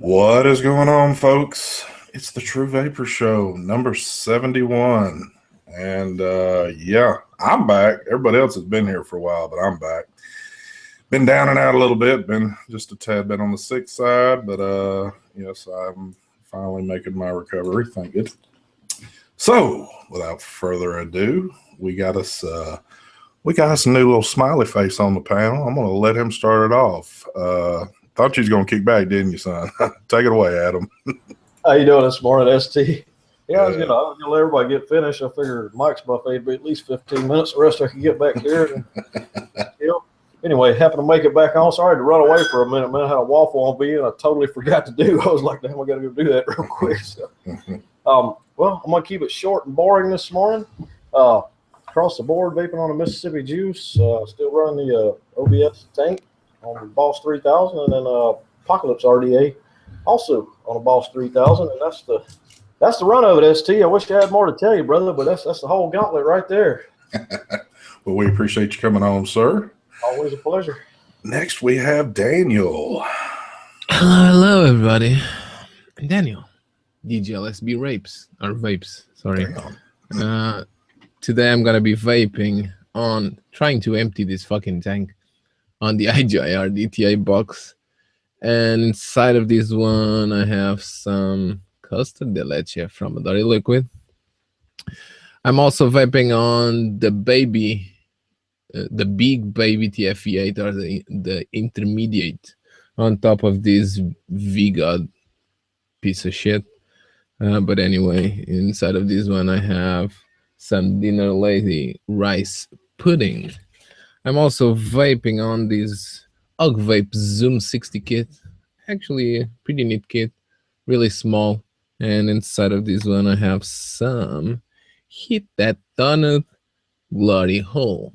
What is going on, folks? It's the True Vapor Show, number 71. And yeah, I'm back. Everybody else has been here for a while, but I'm back. Been down and out a little bit, been just a tad bit on the sick side, but yes, I'm finally making my recovery. Thank you. So, without further ado, we got us a new little smiley face on the panel. I'm going to let him start it off. Thought you was going to kick back, didn't you, son? Take it away, Adam. How you doing this morning, ST? Yeah, I was gonna let everybody get finished. I figured Mike's buffet would be at least 15 minutes. The rest I could get back here. And, anyway, happened to make it back on. Sorry to run away for a minute, man. I had a waffle on me and I totally forgot to do. I was like, damn, I got to go do that real quick. So, well, I'm gonna keep it short and boring this morning. Across the board, vaping on a Mississippi Juice. Still running the OBS tank on the Boss 3000, and then Apocalypse RDA also on a Boss 3000, and that's the run of it, ST. I wish I had more to tell you, brother, but that's the whole gauntlet right there. Well, we appreciate you coming on, sir. Always a pleasure. Next, we have Daniel. Hello, everybody. I'm Daniel, DGLSB Vapes. Sorry. Today I'm gonna be vaping on trying to empty this fucking tank on the IGIR DTI box, and inside of this one I have some custard de leche from Adari Liquid. I'm also vaping on the big baby TFE8, or the intermediate, on top of this VGOD piece of shit. But anyway, inside of this one I have some Dinner Lady rice pudding. I'm also vaping on this Og Vape Zoom 60 kit. Actually a pretty neat kit, really small. And inside of this one I have some Hit That Donut Glory Hole.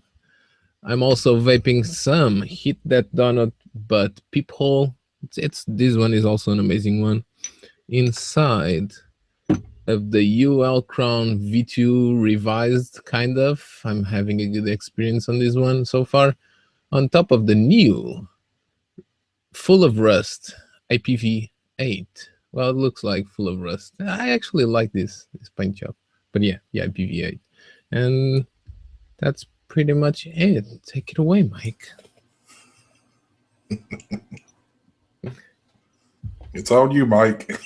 I'm also vaping some Hit That Donut but Peephole. This one is also an amazing one. Inside of the UL Crown V2 revised, kind of. I'm having a good experience on this one so far. On top of the new Full of Rust IPv8. Well, it looks like Full of Rust. I actually like this paint job. But yeah, IPv8. And that's pretty much it. Take it away, Mike. It's on you, Mike.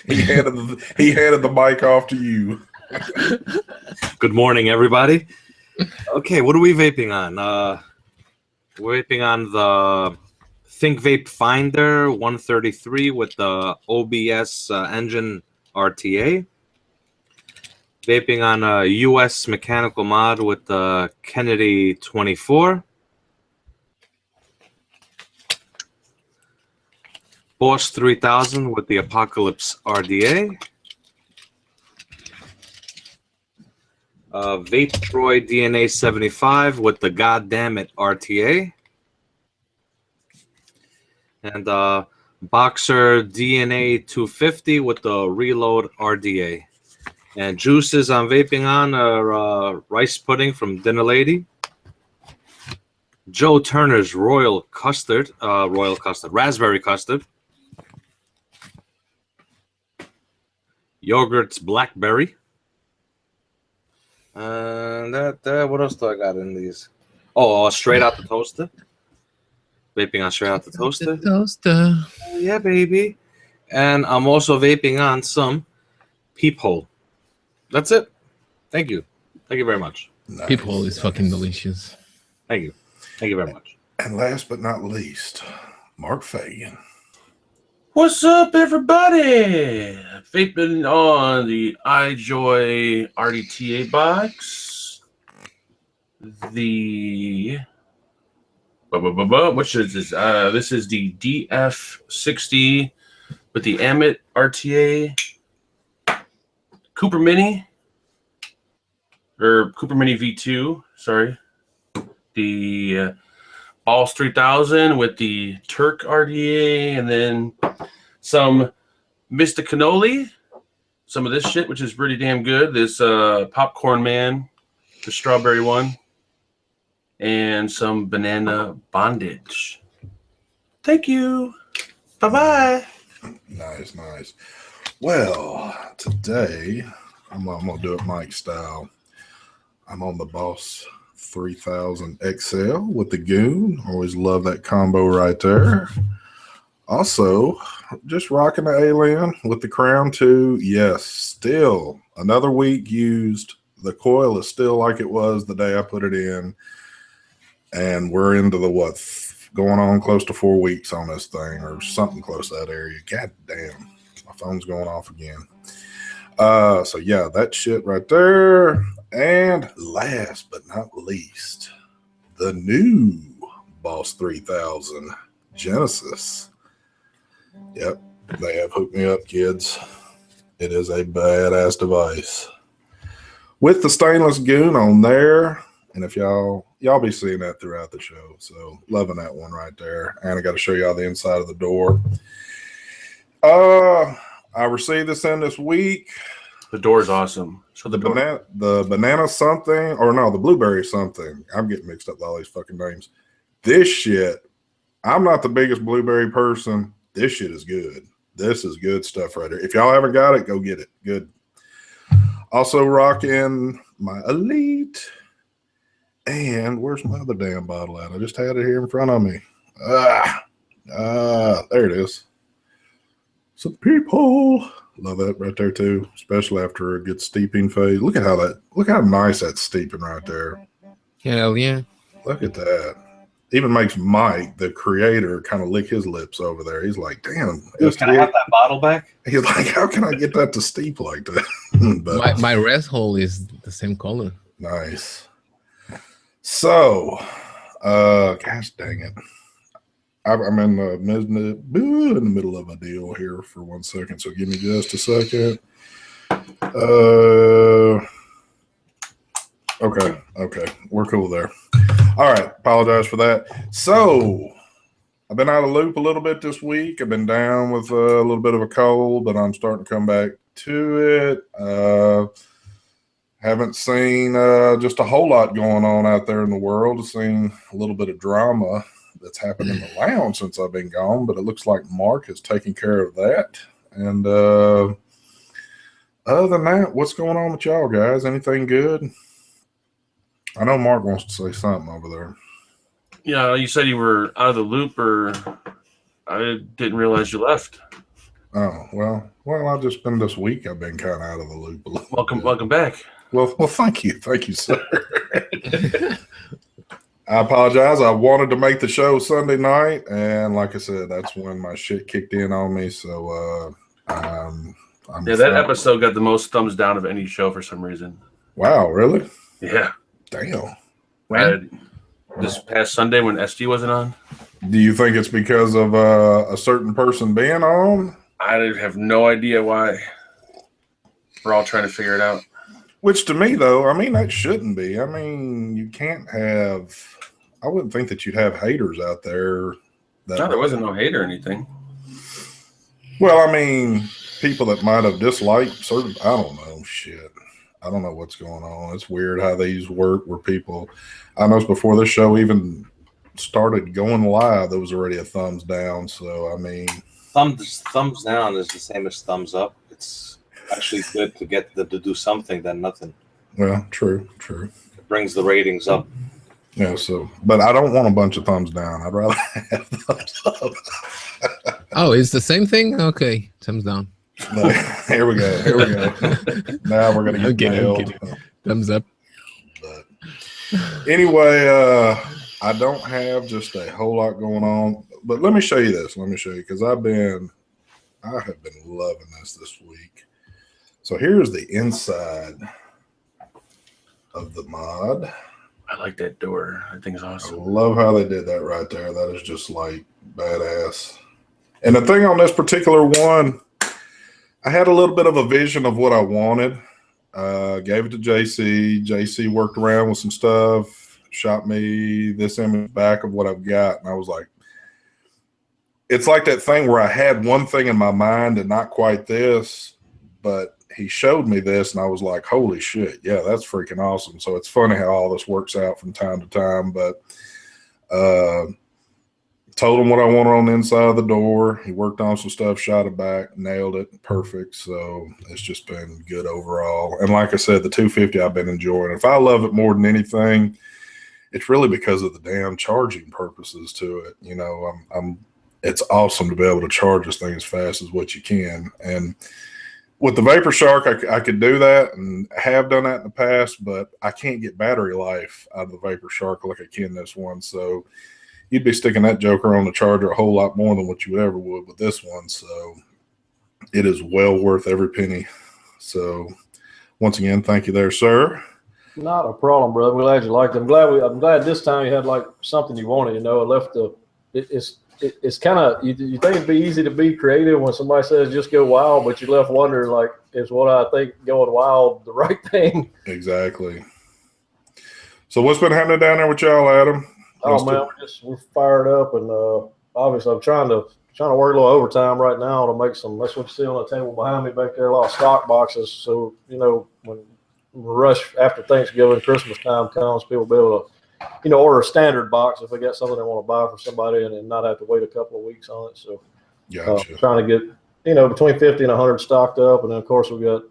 He handed the mic off to you. Good morning, everybody. Okay, what are we vaping on? We're vaping on the Think Vape Finder 133 with the OBS engine RTA. Vaping on a US mechanical mod with the Kennedy 24. Boss 3000 with the Apocalypse RDA. Vape Droid DNA 75 with the Goddammit RTA. And Boxer DNA 250 with the Reload RDA. And juices I'm vaping on are rice pudding from Dinner Lady. Joe Turner's Raspberry Custard. Yogurt's Blackberry. And what else do I got in these? Oh, Straight Out the Toaster. Vaping on Straight Out the Toaster. Yeah, baby. And I'm also vaping on some Peephole. That's it. Thank you. Thank you very much. Nice. Peephole is fucking delicious. Thank you. Thank you very much. And last but not least, Mark Fagan. What's up, everybody? Vaping on the iJoy RDTA box. Which is this? This is the DF60 with the Amit RTA. Cooper Mini. Or Cooper Mini V2, sorry. The Boss 3000 with the Turk RDA, and then some Mr. Cannoli, some of this shit, which is pretty damn good. This Popcorn Man, the strawberry one, and some Banana Bondage. Thank you. Bye-bye. Nice, nice. Well, today I'm gonna do it Mike style. I'm on the Boss 3000 XL with the Goon. Always love that combo right there. Also, just rocking the Alien with the Crown 2. Yes, still another week used. The coil is still like it was the day I put it in. And we're into the going on close to 4 weeks on this thing or something close to that area. God damn. My phone's going off again. So yeah, that shit right there. And last but not least, the new Boss 3000 Genesis. Yep, they have hooked me up, kids. It is a badass device with the stainless Goon on there. And if y'all be seeing that throughout the show, so loving that one right there. And I got to show y'all the inside of the door. I received this in this week. The door's awesome. So the banana something, or no, the blueberry something. I'm getting mixed up with all these fucking names. This shit, I'm not the biggest blueberry person. This shit is good. This is good stuff right here. If y'all haven't got it, go get it. Good. Also rocking my Elite. And where's my other damn bottle at? I just had it here in front of me. There it is. Some people love that right there too, especially after a good steeping phase. Look how nice that's steeping right there. Hell yeah. Look at that. Even makes Mike, the creator, kind of lick his lips over there. He's like, damn. Dude, can I have that bottle back? He's like, how can I get that to steep like that? But, my rest hole is the same color. Nice. So, gosh dang it. I'm in the middle of a deal here for 1 second, so give me just a second. Okay, we're cool there. All right, apologize for that. So, I've been out of loop a little bit this week. I've been down with a little bit of a cold, but I'm starting to come back to it. Haven't seen just a whole lot going on out there in the world. I've seen a little bit of drama that's happened in the lounge since I've been gone, but it looks like Mark is taking care of that. And other than that, what's going on with y'all guys? Anything good? I know Mark wants to say something over there. Yeah, you said you were out of the loop, or I didn't realize you left. Oh, well, I've just been this week. I've been kind of out of the loop a little. Welcome back. Well, thank you, sir. I apologize. I wanted to make the show Sunday night, and like I said, that's when my shit kicked in on me. So, that episode got the most thumbs down of any show for some reason. Wow, really? Yeah. Damn. This past Sunday when SG wasn't on. Do you think it's because of a certain person being on? I have no idea why. We're all trying to figure it out. Which to me, though, I mean, that shouldn't be. I mean, you can't have. I wouldn't think that you'd have haters out there. No, there wasn't no hate or anything. Well, I mean, people that might have disliked certain. I don't know. Shit. I don't know what's going on. It's weird how these work where people. I know before this show even started going live, there was already a thumbs down. So, I mean. Thumbs down is the same as thumbs up. It's actually good to get them to do something than nothing. Well, true. It brings the ratings up. Yeah, so, but I don't want a bunch of thumbs down. I'd rather have thumbs up. Oh, it's the same thing? Okay, thumbs down. No, here we go. Now we're going to get nailed. Thumbs up. But anyway, I don't have just a whole lot going on. But let me show you this. Because I have been loving this week. So here's the inside of the mod. I like that door. I think it's awesome. I love how they did that right there. That is just like badass. And the thing on this particular one, I had a little bit of a vision of what I wanted. Gave it to JC. JC worked around with some stuff, shot me this image back of what I've got. And I was like, it's like that thing where I had one thing in my mind and not quite this, but he showed me this and I was like, holy shit. Yeah, that's freaking awesome. So it's funny how all this works out from time to time, but told him what I wanted on the inside of the door. He worked on some stuff, shot it back, nailed it, perfect. So it's just been good overall. And like I said, the 250 I've been enjoying. If I love it more than anything, it's really because of the damn charging purposes to it. You know, it's awesome to be able to charge this thing as fast as what you can. And with the Vapor Shark, I could do that and have done that in the past, but I can't get battery life out of the Vapor Shark like I can this one. So you'd be sticking that joker on the charger a whole lot more than what you ever would with this one. So it is well worth every penny. So once again, thank you there, sir. Not a problem, brother. We're glad you liked it. I'm glad this time you had like something you wanted. You know, it left it's kind of you think it'd be easy to be creative when somebody says just go wild, but you left wondering like, is what I think going wild the right thing? Exactly. So what's been happening down there with y'all, Adam? Oh man, we're fired up, and obviously I'm trying to work a little overtime right now to make some. That's what you see on the table behind me back there, a lot of stock boxes. So you know when rush after Thanksgiving, Christmas time comes, people will be able to, you know, order a standard box if they got something they want to buy for somebody and not have to wait a couple of weeks on it. So gotcha. Trying to get, you know, between 50 and 100 stocked up. And then, of course, we've got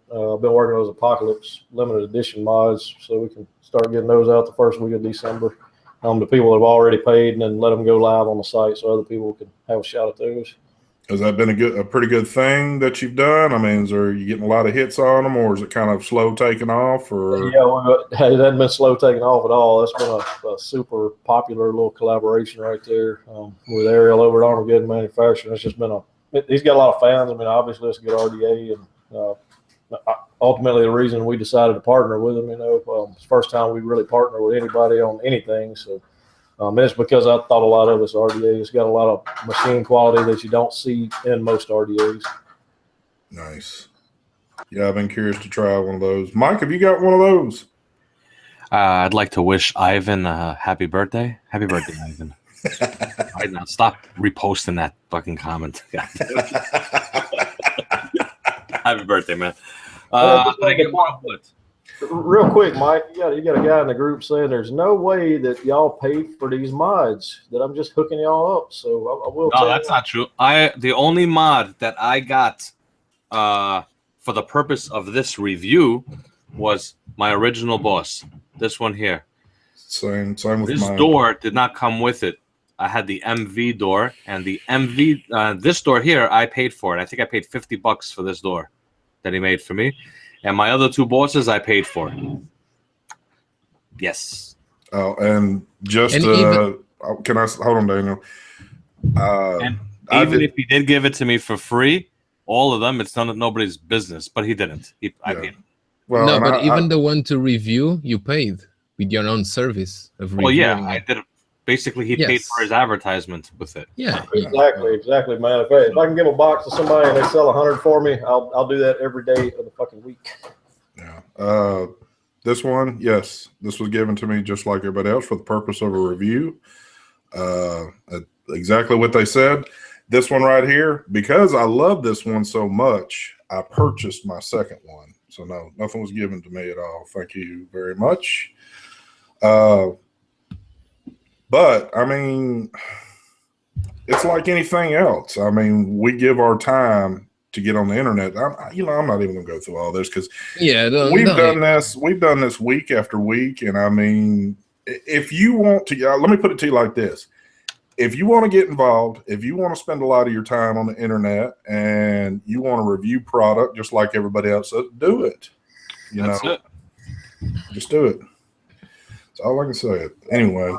been working on those Apocalypse limited edition mods so we can start getting those out the first week of December to people that have already paid, and then let them go live on the site so other people can have a shot at those. Has that been a pretty good thing that you've done? I mean, are you getting a lot of hits on them, or is it kind of slow taking off? Or yeah, it hasn't been slow taking off at all. That's been a super popular little collaboration right there with Ariel over at Armageddon Manufacturing. It's just been he's got a lot of fans. I mean, obviously it's a good RDA, and ultimately the reason we decided to partner with him. You know, it's the first time we really partner with anybody on anything. So. It's because I thought a lot of it's RDA. It's got a lot of machine quality that you don't see in most RDAs. Nice. Yeah, I've been curious to try one of those. Mike, have you got one of those? I'd like to wish Ivan a happy birthday. Happy birthday, Ivan. Right now, stop reposting that fucking comment. Happy birthday, man. Can I get one of what? Real quick, Mike, you got a guy in the group saying there's no way that y'all paid for these mods, that I'm just hooking y'all up. So I will. No, that's not true. The only mod that I got for the purpose of this review was my original boss. This one here. Same with this mine. Door did not come with it. I had the MV door, and the MV this door here I paid for it. I think I paid $50 for this door that he made for me. And my other two bosses, I paid for. Yes. Oh, and just can I hold on, Daniel? And even if he did give it to me for free, all of them, it's nobody's business. But he didn't. I paid. Well, no, but even the one to review, you paid with your own service of reviewing. Well, yeah, I did. Basically, he paid for his advertisement with it. Yeah, exactly, man. If I can give a box to somebody and they sell 100 for me, I'll do that every day of the fucking week. Yeah. This one, yes, this was given to me just like everybody else for the purpose of a review. Exactly what they said. This one right here, because I love this one so much, I purchased my second one. So no, nothing was given to me at all. Thank you very much. But, I mean, it's like anything else. I mean, we give our time to get on the internet. I'm not even going to go through all this because we've done this week after week. And, I mean, if you want to, let me put it to you like this. If you want to get involved, if you want to spend a lot of your time on the internet and you want to review product just like everybody else does, do it. That's it. Just do it. That's all I can say. Anyway,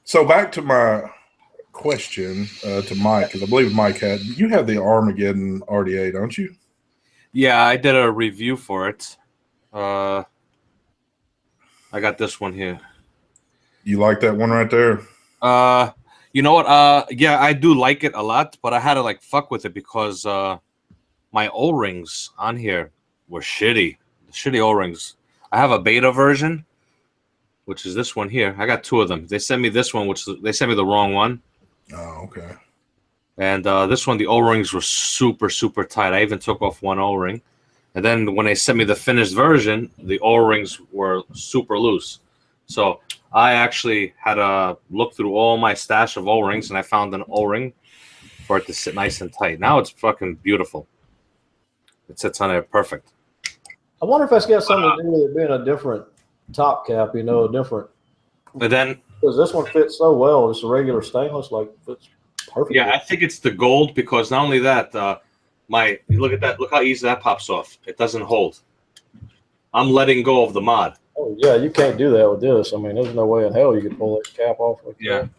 so back to my question to Mike, because I believe Mike you have the Armageddon RDA, don't you? Yeah, I did a review for it. I got this one here. You like that one right there? You know what? Yeah, I do like it a lot, but I had to like fuck with it because my O-rings on here were shitty. Shitty O-rings. I have a beta version, which is this one here. I got two of them. They sent me this one, which they sent me the wrong one. Oh, okay. And this one, the O-rings were super, super tight. I even took off one O-ring. And then when they sent me the finished version, the O-rings were super loose. So I actually had to look through all my stash of O-rings, and I found an O-ring for it to sit nice and tight. Now it's fucking beautiful. It sits on it perfect. I wonder if that's got something to do with it being a different top cap, a different. But then, because this one fits so well, it's a regular stainless, like fits perfect. yeah, I think it's the gold because not only that, you look at that, look how easy that pops off. It doesn't hold. I'm letting go of the mod. Oh yeah, you can't do that with this. I mean, there's no way in hell you could pull that cap off like that.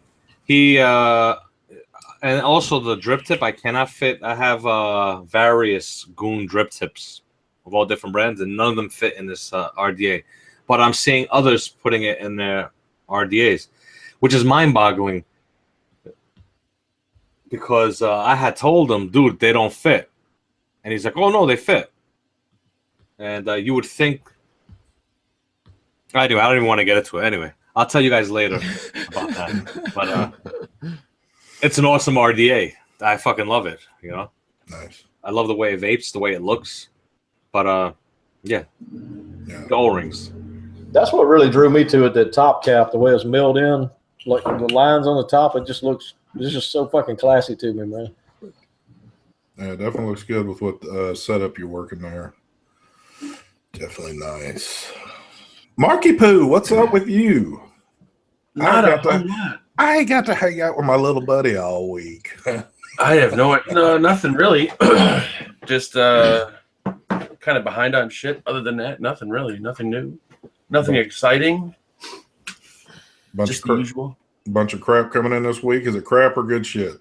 He and also the drip tip I cannot fit. I have various Goon drip tips of all different brands, and none of them fit in this RDA. But I'm seeing others putting it in their RDAs, which is mind-boggling because I had told him, dude, they don't fit. And he's like, oh, no, they fit. And you would think... I don't even want to get into it. Anyway, I'll tell you guys later about that. But it's an awesome RDA. I fucking love it, Nice. I love the way it vapes, the way it looks. But, yeah. The O-rings. That's what really drew me to it, that top cap, the way it's milled in, like the lines on the top, it's just so fucking classy to me, man. Yeah, it definitely looks good with what setup you're working there. Definitely nice. Marky Poo, what's up with you? I ain't got to hang out with my little buddy all week. I have no, nothing really. Just kind of behind on shit. Other than that, nothing really, nothing new, nothing exciting. Just the usual. Bunch of crap coming in this week. Is it crap or good shit?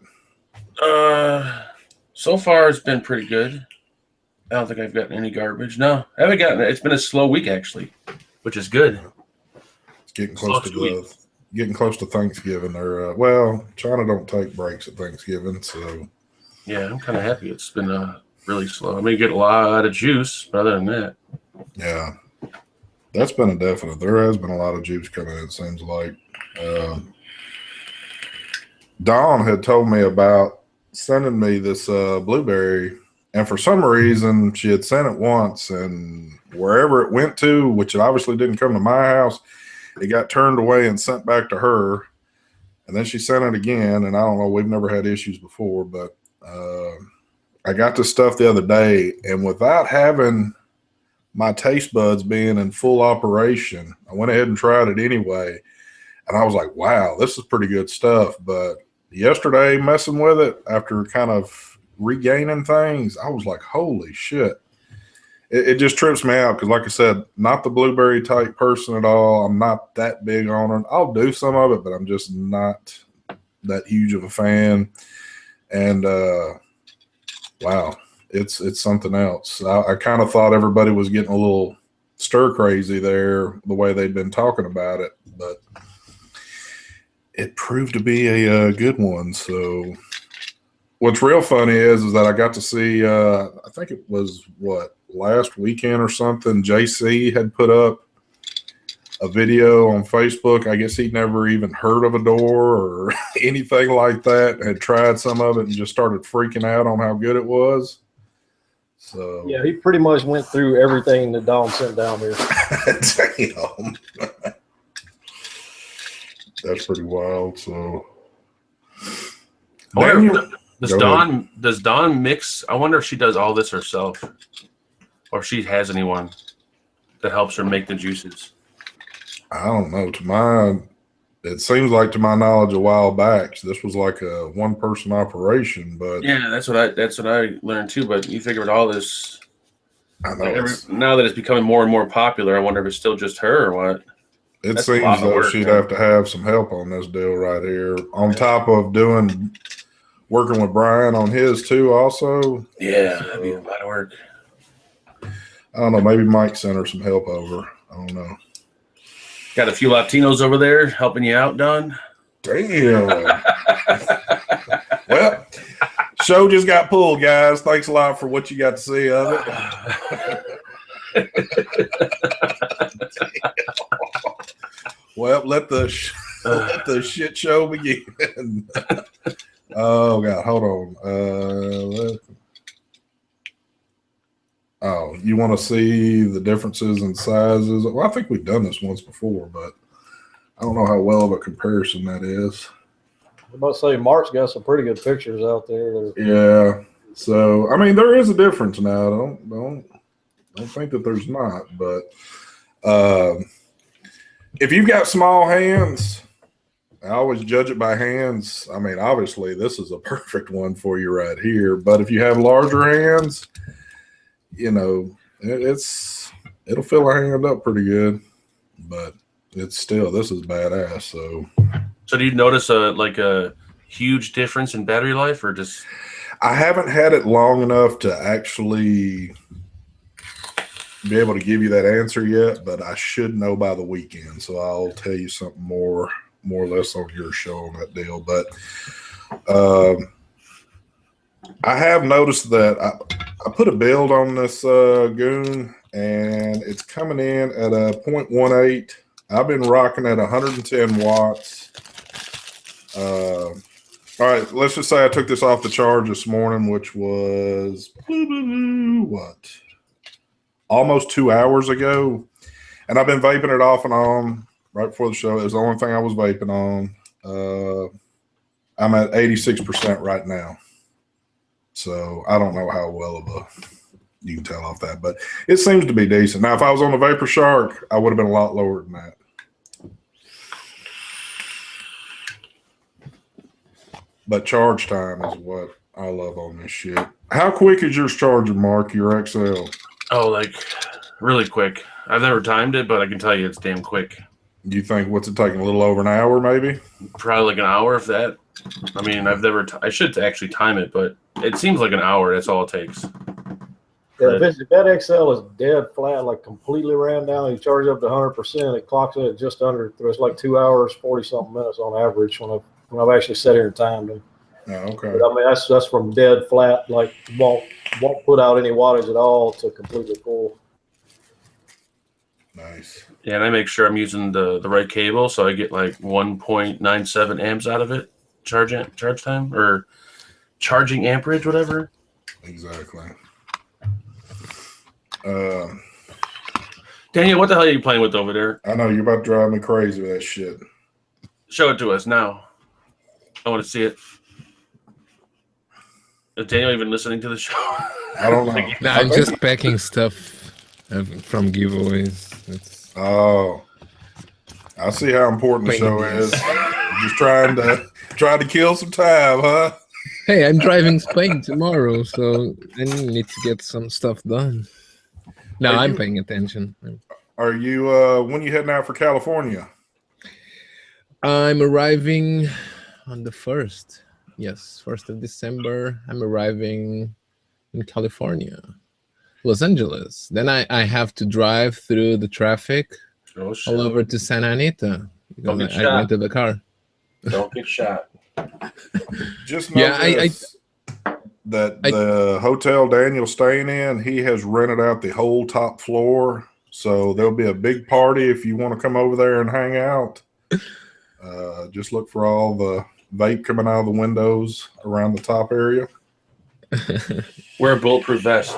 So far it's been pretty good. I don't think I've gotten any garbage. No, I haven't gotten it. It's been a slow week actually, which is good. It's getting close to Thanksgiving. Or China don't take breaks at Thanksgiving, so yeah, I'm kind of happy. It's been really slow. I mean, you get a lot of juice, but other than that, yeah, that's been a definite. There has been a lot of juice coming in. It seems like Dawn had told me about sending me this blueberry. And for some reason, she had sent it once, and wherever it went to, which it obviously didn't come to my house, it got turned away and sent back to her. And then she sent it again, and I don't know, we've never had issues before, but I got this stuff the other day, and without having my taste buds being in full operation, I went ahead and tried it anyway. And I was like, wow, this is pretty good stuff. But yesterday, messing with it, after kind of regaining things, I was like, holy shit. It just trips me out because, like I said, not the blueberry type person at all. I'm not that big on it. I'll do some of it, but I'm just not that huge of a fan. And wow, it's something else. I kind of thought everybody was getting a little stir crazy there, the way they'd been talking about it, but it proved to be a good one. So what's real funny is that I got to see, I think it was last weekend or something, JC had put up a video on Facebook. I guess he'd never even heard of a door or anything like that, had tried some of it and just started freaking out on how good it was. So yeah, he pretty much went through everything that Dawn sent down there. Damn. That's pretty wild. So does Dawn mix? I wonder if she does all this herself, or if she has anyone that helps her make the juices. I don't know. It seems like, to my knowledge, a while back, this was like a one-person operation. But yeah, that's what I learned too. But you figured all this. I know now that it's becoming more and more popular, I wonder if it's still just her or what. It seems though she'd have to have some help on this deal right here, on top of working with Brian on his too also. Yeah, that'd be a lot of work. I don't know. Maybe Mike sent her some help over. I don't know. Got a few Latinos over there helping you out, Don? Damn. Well, show just got pulled, guys. Thanks a lot for what you got to see of it. Well, let the shit show begin. Oh God, hold on. Oh, you want to see the differences in sizes? Well, I think we've done this once before, but don't know how well of a comparison that is. I'm about to say Mark's got some pretty good pictures out there. Yeah. So I mean, there is a difference now. Don't think that there's not, but if you've got small hands, I always judge it by hands. I mean, obviously, this is a perfect one for you right here. But if you have larger hands, you know, it'll fill a hand up pretty good. But it's still, this is badass. So do you notice a huge difference in battery life, or just? I haven't had it long enough to actually be able to give you that answer yet, but I should know by the weekend. So I'll tell you something more or less on your show on that deal. But I have noticed that I put a build on this Goon, and it's coming in at a 0.18. I've been rocking at 110 watts. All right, let's just say I took this off the charge this morning, which was what? Almost 2 hours ago. And I've been vaping it off and on right before the show. It was the only thing I was vaping on. I'm at 86% right now. So I don't know how well of a you can tell off that, but it seems to be decent. Now, if I was on the Vapor Shark, I would have been a lot lower than that. But charge time is what I love on this shit. How quick is yours charging, Mark, your XL? Oh, like really quick. I've never timed it, but I can tell you it's damn quick. Do you think what's it taking? A little over an hour, maybe? Probably like an hour, if that. I mean, I should actually time it, but it seems like an hour. That's all it takes. Yeah, if that XL is dead flat, like completely ran down, you charge up to 100%, it clocks it at just under. It's like 2 hours, 40 something minutes on average when I've actually sat here and timed it. Oh, okay. But, I mean, that's from dead flat, like won't put out any wattage at all to completely full. Nice. Yeah, and I make sure I'm using the right cable, so I get like 1.97 amps out of it. Charge time or charging amperage, whatever. Exactly. Daniel, what the hell are you playing with over there? I know you're about to drive me crazy with that shit. Show it to us now. I want to see it. Is Daniel even listening to the show? I don't know. No, I'm just packing stuff from giveaways. Oh, I see how important the show is. Just trying to kill some time, huh? Hey, I'm driving Spain tomorrow, so I need to get some stuff done. No, I'm paying attention. Are you when you heading out for California? I'm arriving on the 1st. Yes, 1st of December. I'm arriving in California, Los Angeles. Then I have to drive through the traffic all over to Santa Anita. Don't get I shot. rented the car. Don't get shot. Just know that the hotel Daniel's staying in, he has rented out the whole top floor. So there'll be a big party if you want to come over there and hang out. Just look for all the vape coming out of the windows around the top area. Wear a bulletproof vest.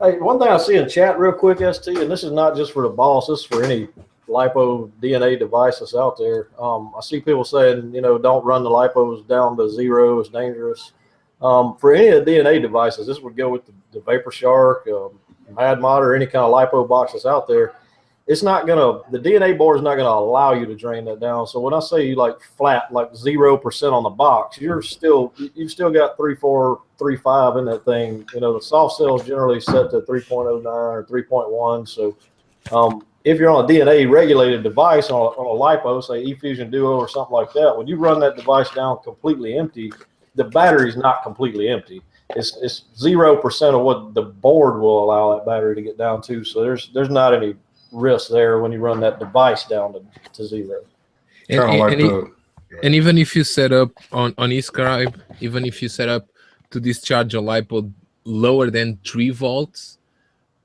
Hey, one thing I see in chat real quick, ST, and this is not just for the boss, this is for any lipo DNA device that's out there. I see people saying, don't run the lipos down to 0, it's dangerous. For any of the DNA devices, this would go with the Vapor Shark, Mad Mod, or any kind of lipo box that's out there. It's not the DNA board is not gonna allow you to drain that down. So when I say like flat, like 0% on the box, you've still got 3.4, 3.5 in that thing. The soft cell is generally set to 3.09 or 3.1. So if you're on a DNA regulated device on a lipo, say eFusion Duo or something like that, when you run that device down completely empty, the battery's not completely empty. It's 0% of what the board will allow that battery to get down to. So there's not any risk there when you run that device down to 0. And even if you set up on eScribe, even if you set up to discharge a lipo lower than 3 volts,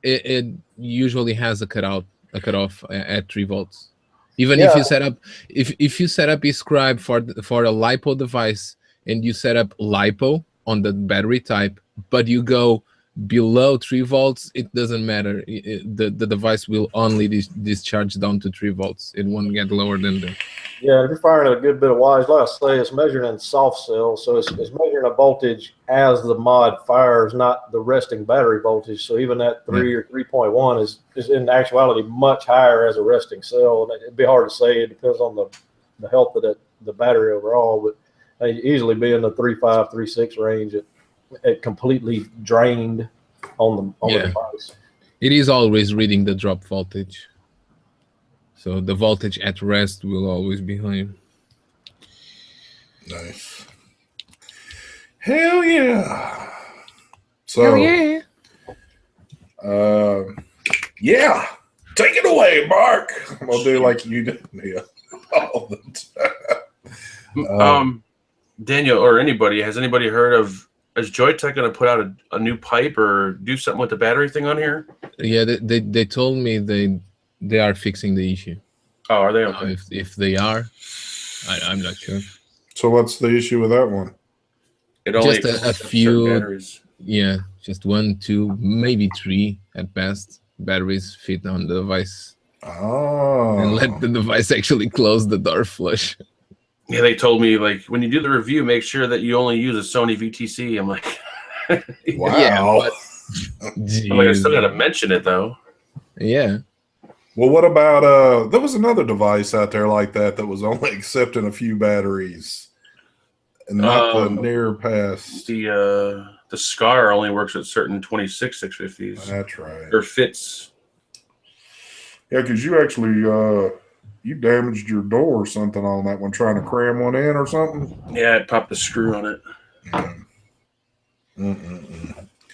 it usually has a cutoff at 3 volts. Even if you set up if you set up eScribe for a lipo device and you set up lipo on the battery type, but you go below 3 volts, it doesn't matter. The device will only discharge down to 3 volts. It won't get lower than that. Yeah, if you're firing a good bit of wattage, like I say, it's measured in soft cells, so it's measuring a voltage as the mod fires, not the resting battery voltage. So even that 3 or 3.1 is in actuality much higher as a resting cell. And it'd be hard to say. It depends on the health of the battery overall, but they easily be in the 3.5, 3.6 range at completely drained on the device. It is always reading the drop voltage. So the voltage at rest will always be high. Nice. Hell yeah. So, Hell yeah. Yeah. Take it away, Mark. I'm going to do like you did me all the time. Daniel or anybody, has anybody heard of, is Joytech going to put out a new pipe or do something with the battery thing on here? Yeah, they told me they are fixing the issue. Oh, are they? Okay. If they are, I'm not sure. So what's the issue with that one? It only Just a few batteries. Yeah, just 1, 2, maybe 3 at best batteries fit on the device. Oh. And let the device actually close the door flush. Yeah, they told me, like, when you do the review, make sure that you only use a Sony VTC. I'm like, Wow. Yeah, I'm like, I still got to mention it, though. Yeah. Well, what about there was another device out there like that was only accepting a few batteries and not the near past. The SCAR only works at certain 26 650s. That's right. Or fits. Yeah, because you actually you damaged your door or something on that one trying to cram one in or something. Yeah, it popped the screw on it. Yeah.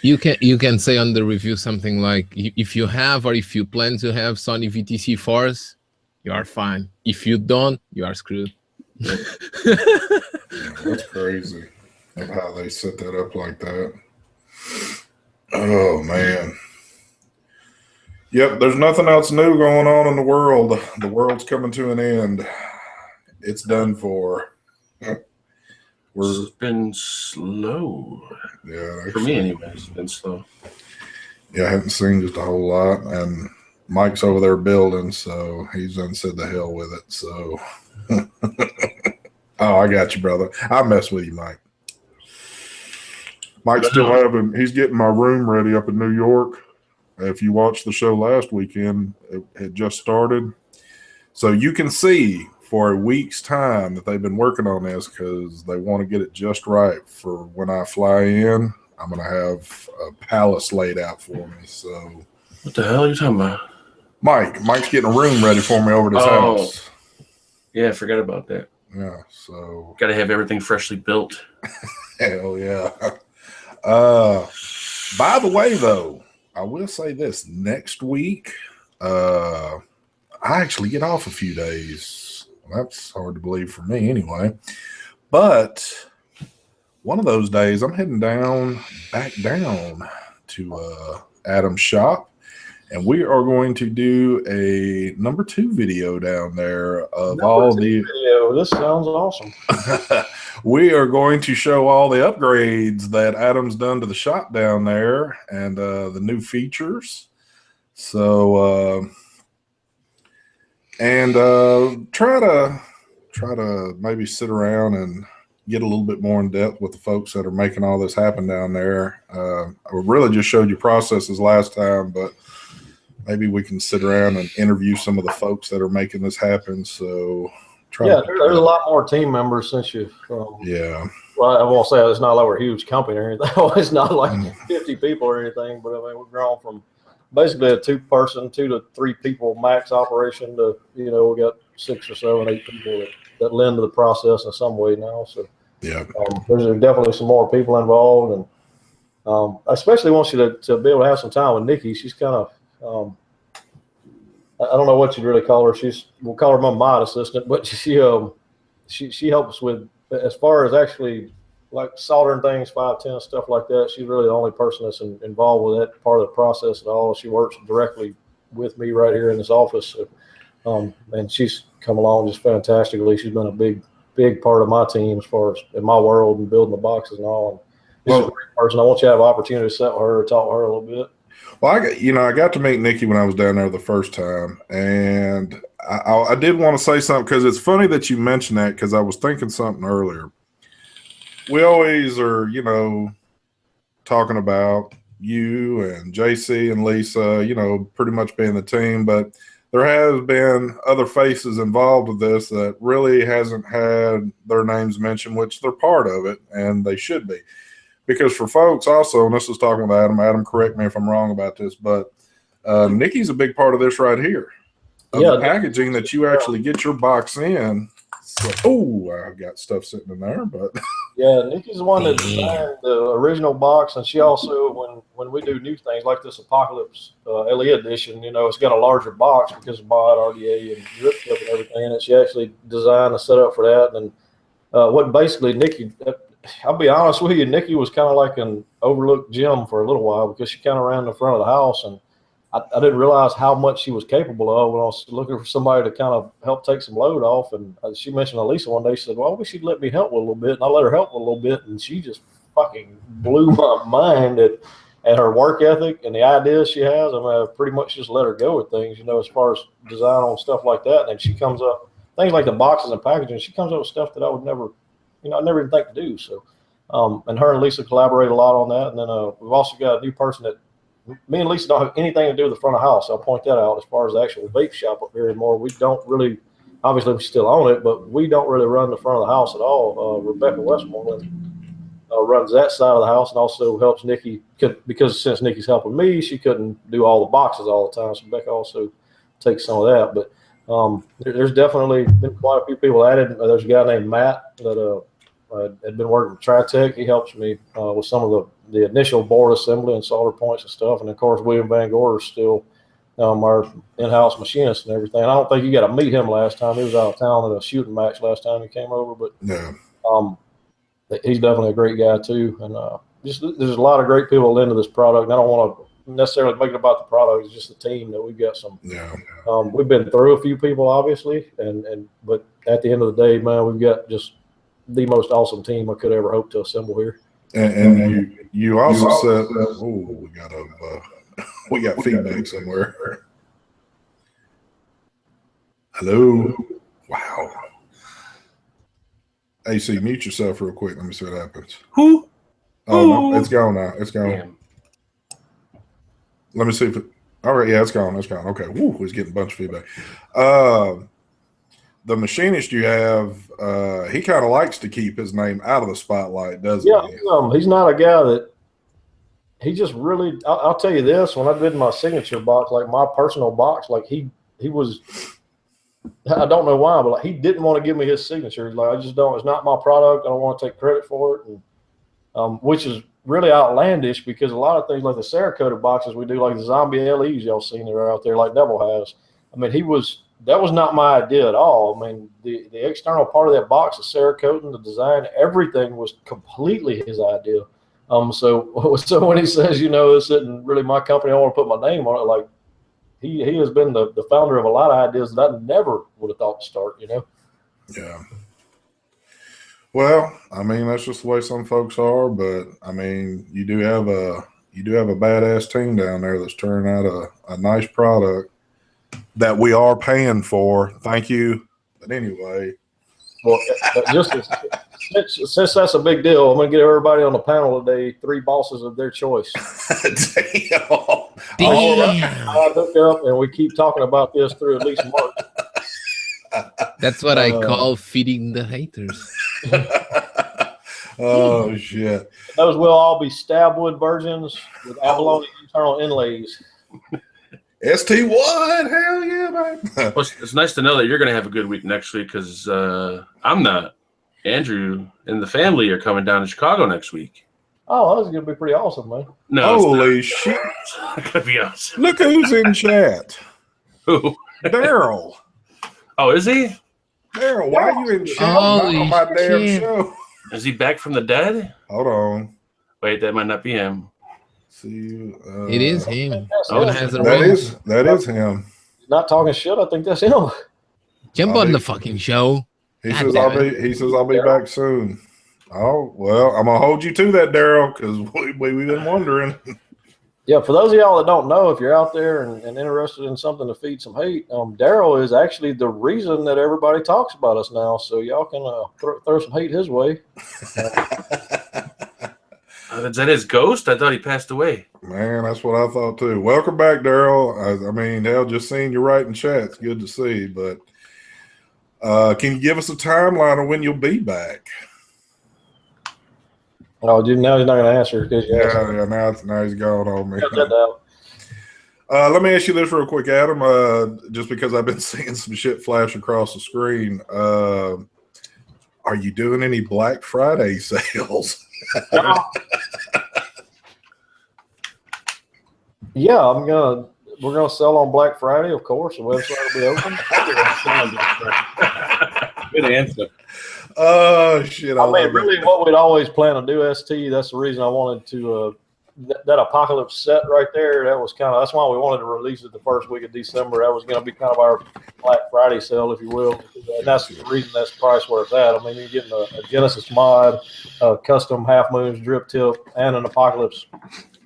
You can say on the review something like, if you have or if you plan to have Sony VTC4s, you are fine. If you don't, you are screwed. Yeah, that's crazy of how they set that up like that. Oh man. Yep, there's nothing else new going on in the world. The world's coming to an end. It's done for. It's been slow. Yeah, for me anyway, it's been slow. Yeah, I haven't seen just a whole lot, and Mike's over there building, so he's done said the hell with it. So, oh, I got you, brother. I mess with you, Mike. Mike's still he's getting my room ready up in New York. If you watched the show last weekend, it had just started. So you can see for a week's time that they've been working on this because they want to get it just right for when I fly in. I'm going to have a palace laid out for me. So what the hell are you talking about? Mike's getting a room ready for me over at his house. Yeah, I forgot about that. Yeah, so got to have everything freshly built. Hell yeah. By the way, though, I will say this: next week, I actually get off a few days. That's hard to believe for me, anyway. But one of those days, I'm heading back down to Adam's shop, and we are going to do a number 2 video down there of all the video. This sounds awesome. We are going to show all the upgrades that Adam's done to the shop down there and the new features. So try to maybe sit around and get a little bit more in depth with the folks that are making all this happen down there. I really just showed you processes last time, but maybe we can sit around and interview some of the folks that are making this happen. So there's a lot more team members since you've yeah. Well, I won't say it's not like we're a huge company or anything. It's not like 50 people or anything, but I mean, we've grown from basically a 2-person, 2 to 3 people max operation to, we got 6 or 7, 8 people that lend to the process in some way now. So yeah, there's definitely some more people involved, and I especially want you to be able to have some time with Nikki. She's kind of I don't know what you'd really call her. We'll call her my mod assistant, but she helps with, as far as actually like soldering things, 510 stuff like that. She's really the only person that's involved with that part of the process at all. She works directly with me right here in this office, so, and she's come along just fantastically. She's been a big part of my team as far as in my world and building the boxes and all. she's a great person. I want you to have an opportunity to sit with her or talk to her a little bit. Well, I got to meet Nikki when I was down there the first time, and I did want to say something because it's funny that you mentioned that because I was thinking something earlier. We always are, talking about you and JC and Lisa, pretty much being the team, but there has been other faces involved with this that really hasn't had their names mentioned, which they're part of it, and they should be. Because for folks also, and this is talking with Adam, correct me if I'm wrong about this, but Nikki's a big part of this right here. The packaging that you actually get your box in. So, I got stuff sitting in there, but yeah, Nikki's the one that designed the original box, and she also, when we do new things like this Apocalypse LE edition, it's got a larger box because of mod, RDA, and drip tip and everything in it. She actually designed a setup for that, and what basically Nikki. I'll be honest with you, Nikki was kind of like an overlooked gem for a little while because she kind of ran in the front of the house, and I didn't realize how much she was capable of when I was looking for somebody to kind of help take some load off. And she mentioned Elisa one day. She said, well, I wish she'd let me help with a little bit. And I let her help with a little bit, and she just fucking blew my mind at her work ethic and the ideas she has. I mean, I pretty much just let her go with things, as far as design on stuff like that. And then she comes up, things like the boxes and packaging, she comes up with stuff that I would never – I never even think to do. So, and her and Lisa collaborate a lot on that. And then we've also got a new person that me and Lisa don't have anything to do with the front of the house. I'll point that out as far as the actual vape shop up here anymore. We don't really, obviously we still own it, but we don't really run the front of the house at all. Rebecca Westmoreland runs that side of the house and also helps Nikki because since Nikki's helping me, she couldn't do all the boxes all the time. So Rebecca also takes some of that. But there's definitely been quite a few people added. There's a guy named Matt that had been working with Tritech. He helps me with some of the initial board assembly and solder points and stuff. And of course, William Van Gore is still our in-house machinist and everything. And I don't think you got to meet him last time. He was out of town at a shooting match last time he came over. But he's definitely a great guy too. And there's a lot of great people into this product. And I don't want to necessarily make it about the product. It's just the team that we've got some. Yeah. We've been through a few people, obviously, but at the end of the day, man, we've got just the most awesome team I could ever hope to assemble here. And you also said, we got feedback somewhere. Hello. Wow. AC, mute yourself real quick. Let me see what happens. Who? Oh, no, it's gone now. It's gone. Damn. Let me see if it. All right, yeah, it's gone. It's gone. Okay. Woo, he's getting a bunch of feedback. The machinist you have, he kind of likes to keep his name out of the spotlight, doesn't he? Yeah, he's not a guy that he just really. I'll tell you this: when I did my signature box, like my personal box, like he was. I don't know why, but like he didn't want to give me his signature. He's like, I just don't. It's not my product. I don't want to take credit for it, and which is really outlandish because a lot of things like the Cerakote boxes we do, like the zombie LEs y'all seen that are out there, like Devil has. I mean, that was not my idea at all. I mean, the external part of that box, the Cerakote, the design, everything was completely his idea. So when he says, this isn't really my company, I want to put my name on it, like he has been the founder of a lot of ideas that I never would have thought to start, Yeah. Well, I mean, that's just the way some folks are, but I mean, you do have a badass team down there that's turning out a nice product that we are paying for. Thank you. But anyway. Well, just since that's a big deal, I'm going to get everybody on the panel today 3 bosses of their choice. Damn. I hook up, and we keep talking about this through at least March. That's what I call feeding the haters. Oh, shit. Those will all be stabwood versions with abalone internal inlays. ST1, hell yeah, man. Well, it's nice to know that you're going to have a good week next week because I'm not. Andrew and the family are coming down to Chicago next week. Oh, that's going to be pretty awesome, man. No, holy shit. It's not going to be awesome. Look who's in chat. Who? Daryl. Oh, is he? Daryl, why are you in chat on my damn show? Is he back from the dead? Hold on. Wait, that might not be him. See you. It is him. That is him. He's not talking shit. I think that's him. Jump on the fucking show. He says I'll be back soon. Oh, well, I'm going to hold you to that, Daryl, because we've been wondering. Yeah, for those of y'all that don't know, if you're out there and interested in something to feed some hate, Daryl is actually the reason that everybody talks about us now. So y'all can throw some hate his way. Is that his ghost? I thought he passed away. Man, that's what I thought too. Welcome back, Daryl. I mean, hell, just seeing you write in chat, it's good to see. But can you give us a timeline of when you'll be back? Oh, dude, now he's not going to answer. Yeah, now he's gone on me. Cut that out. Let me ask you this real quick, Adam, just because I've been seeing some shit flash across the screen. Are you doing any Black Friday sales? Yeah, we're gonna sell on Black Friday, of course. The website will be open. Good answer. Oh shit! I mean, really, what we'd always plan to do, ST. That's the reason I wanted to that apocalypse set right there. That's why we wanted to release it the first week of December. That was going to be kind of our Black Friday sale, if you will. And that's the reason that's the price where it's at. I mean, you're getting a Genesis mod, a custom Half Moons drip tip, and an apocalypse,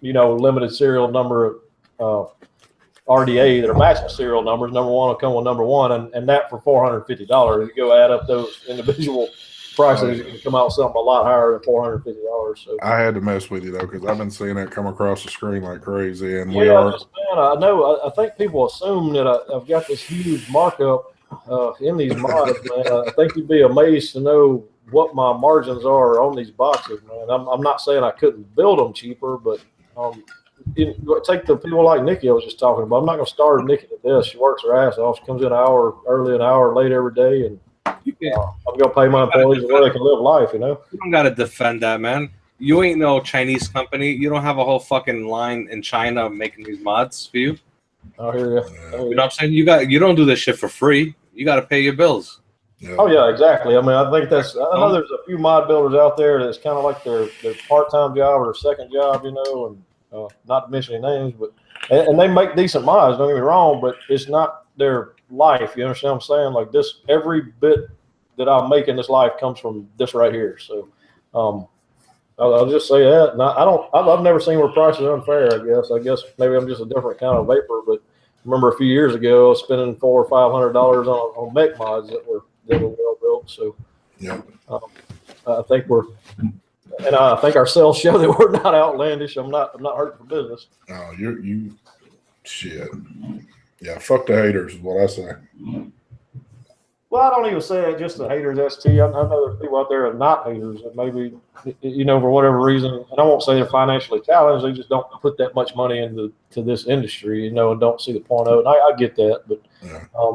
limited serial number RDA that are matching serial numbers. Number one will come with number one, and that for $450. You go add up those individual prices, you can come out with something a lot higher than $450. So I had to mess with you though, because I've been seeing that come across the screen like crazy, and I know. I think people assume that I've got this huge markup in these mods, man. I think you'd be amazed to know what my margins are on these boxes, man. I'm not saying I couldn't build them cheaper, but take the people like Nikki I was just talking about. I'm not going to starve Nikki to this. She works her ass off. She comes in an hour early, an hour late every day, and I'm going to pay my employees where they can live life, You don't got to defend that, man. You ain't no Chinese company. You don't have a whole fucking line in China making these mods for you. I hear you. You know what I'm saying? You don't do this shit for free. You got to pay your bills. Yeah. Oh yeah, exactly. I mean, I think I know there's a few mod builders out there that's kind of like their part-time job or their second job, and not to mention any names, but and they make decent mods. Don't get me wrong, but it's not their life. You understand what I'm saying? Like this, every bit that I make in this life comes from this right here. So, I'll just say that. And I've never seen where prices are unfair. I guess maybe I'm just a different kind of vapor. But I remember a few years ago, I was spending $400 or $500 on mech mods that were well built. So, yeah, I think I think our sales show that we're not outlandish. I'm not hurting for business. No, you shit. Yeah, fuck the haters is what I say. Well, I don't even say it just the haters, ST. I know there's people out there that are not haters that maybe, for whatever reason, and I won't say they're financially challenged, they just don't put that much money into this industry, and don't see the point of it. And I get that, but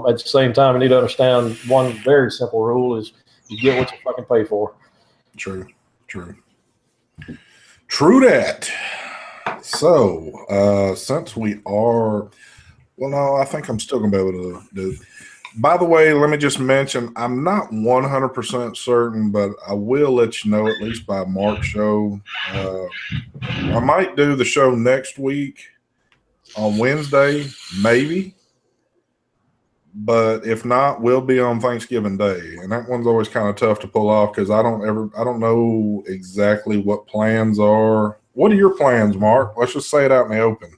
at the same time, you need to understand one very simple rule is you get what you fucking pay for. True that. So, since we are, well, no, I think I'm still going to be able to do. By the way, let me just mention, I'm not 100% certain, but I will let you know at least by March show. I might do the show next week on Wednesday, maybe. But if not, we'll be on Thanksgiving Day. And that one's always kind of tough to pull off because I don't know exactly what plans are. What are your plans, Mark? Let's just say it out in the open.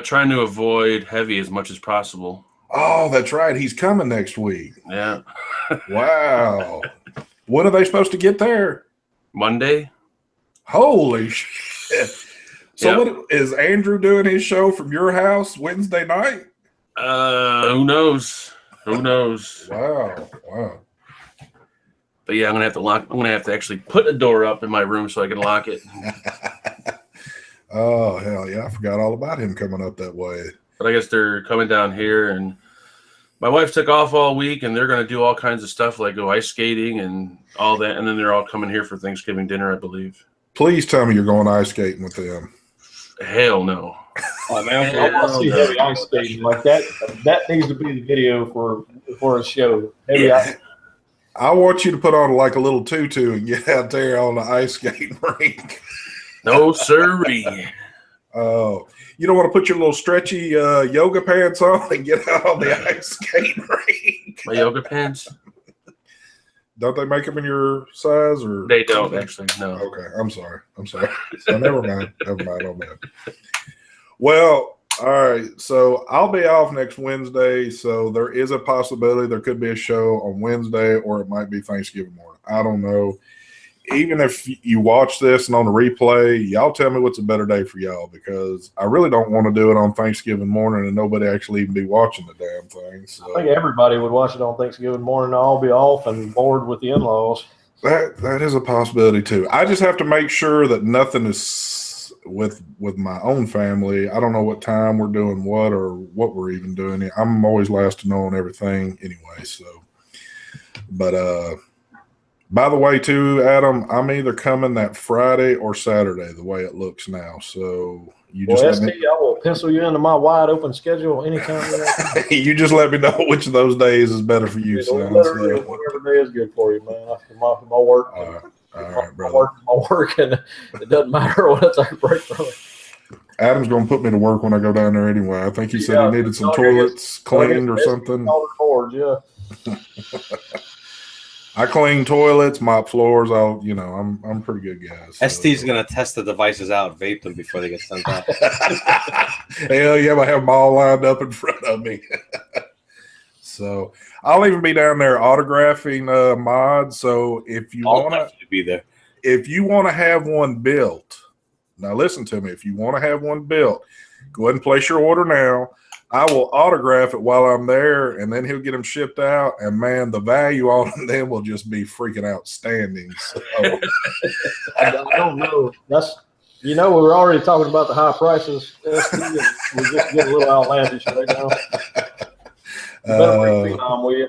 Trying to avoid heavy as much as possible. Oh, that's right. He's coming next week. Yeah. Wow. When are they supposed to get there? Monday. Holy shit. So What is Andrew doing his show from your house Wednesday night? Who knows? Wow. But yeah, I'm gonna have to actually put a door up in my room so I can lock it. Oh hell yeah. I forgot all about him coming up that way. But I guess they're coming down here, and my wife took off all week, and they're going to do all kinds of stuff like go ice skating and all that. And then they're all coming here for Thanksgiving dinner, I believe. Please tell me you're going ice skating with them. Hell no. Oh, man, I want to see heavy ice skating like that. That needs to be the video for a show. Heavy ice. I want you to put on like a little tutu and get out there on the ice skating rink. No sirree. Oh. You don't want to put your little stretchy yoga pants on and get out on the ice skating rink. My yoga pants? Don't they make them in your size or They don't actually. No. Okay, I'm sorry. So never mind on that. Well, all right. So I'll be off next Wednesday. So there is a possibility there could be a show on Wednesday, or it might be Thanksgiving morning. I don't know. Even if you watch this and on the replay, y'all tell me what's a better day for y'all, because I really don't want to do it on Thanksgiving morning and nobody actually even be watching the damn thing. So I think everybody would watch it on Thanksgiving morning. I'll be off and bored with the in-laws. that is a possibility too. I just have to make sure that nothing is with my own family. I don't know what time we're doing what or what we're even doing. I'm always last to know on everything anyway. So, but by the way, too, Adam, I'm either coming that Friday or Saturday, the way it looks now. So you just ST, I will pencil you into my wide open schedule anytime. You just let me know which of those days is better for you, son. Whatever day is good for you, man. My work. All right, brother. My work, and it doesn't matter when I take a break from it. Adam's going to put me to work when I go down there anyway. I think he said he needed some toilets cleaned or something. Boards, yeah. I clean toilets, mop floors. I'm a pretty good guy. So. ST's gonna test the devices out, vape them before they get sent out. Hell yeah, I have them all lined up in front of me. So I'll even be down there autographing mods. So if you want to be there, if you want to have one built, now listen to me. If you want to have one built, go ahead and place your order now. I will autograph it while I'm there, and then he'll get them shipped out. And man, the value on them will just be freaking outstanding. So. I don't know. We were already talking about the high prices. We're just getting a little outlandish right now. You better bring Phenom with you.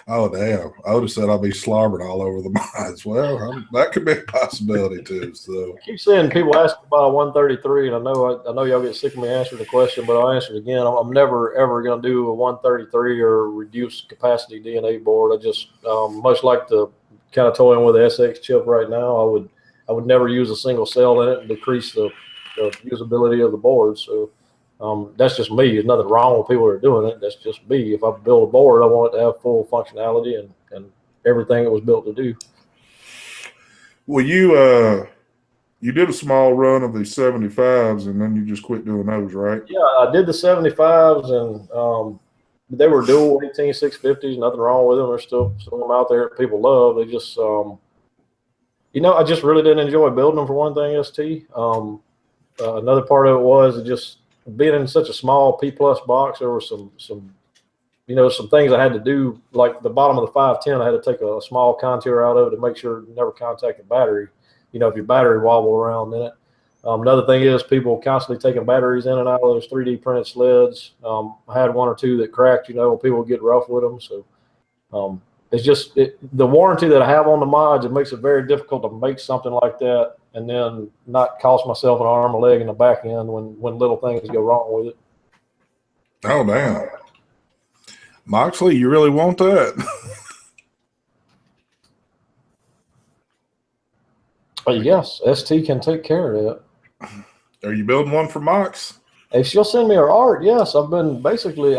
Oh, damn. I would have said I'll be slobbered all over the mods. Well, that could be a possibility, too. So I keep seeing people ask about a 133, and I know y'all get sick of me answering the question, but I'll answer it again. I'm never, ever going to do a 133 or reduced capacity DNA board. I just, much like the kind of toying with the SX chip right now, I would never use a single cell in it and decrease the usability of the board. So that's just me. There's nothing wrong with people that are doing it. That's just me. If I build a board, I want it to have full functionality and everything it was built to do. Well, you did a small run of the 75s, and then you just quit doing those, right? Yeah, I did the 75s, and they were dual 18650s. Nothing wrong with them. There's still some of them out there that people love. They just, I just really didn't enjoy building them for one thing, ST. Another part of it was just being in such a small P plus box. There were some things I had to do, like the bottom of the 510. I had to take a small contour out of it to make sure it never contact the battery. If your battery wobble around in it. Another thing is people constantly taking batteries in and out of those 3D printed sleds. I had one or two that cracked. People get rough with them. So it's just the warranty that I have on the mods. It makes it very difficult to make something like that and then not cost myself an arm, a leg, and a back end when little things go wrong with it. Oh, damn. Moxley, you really want that? Yes, ST can take care of that. Are you building one for Mox? If she'll send me her art, yes. I've basically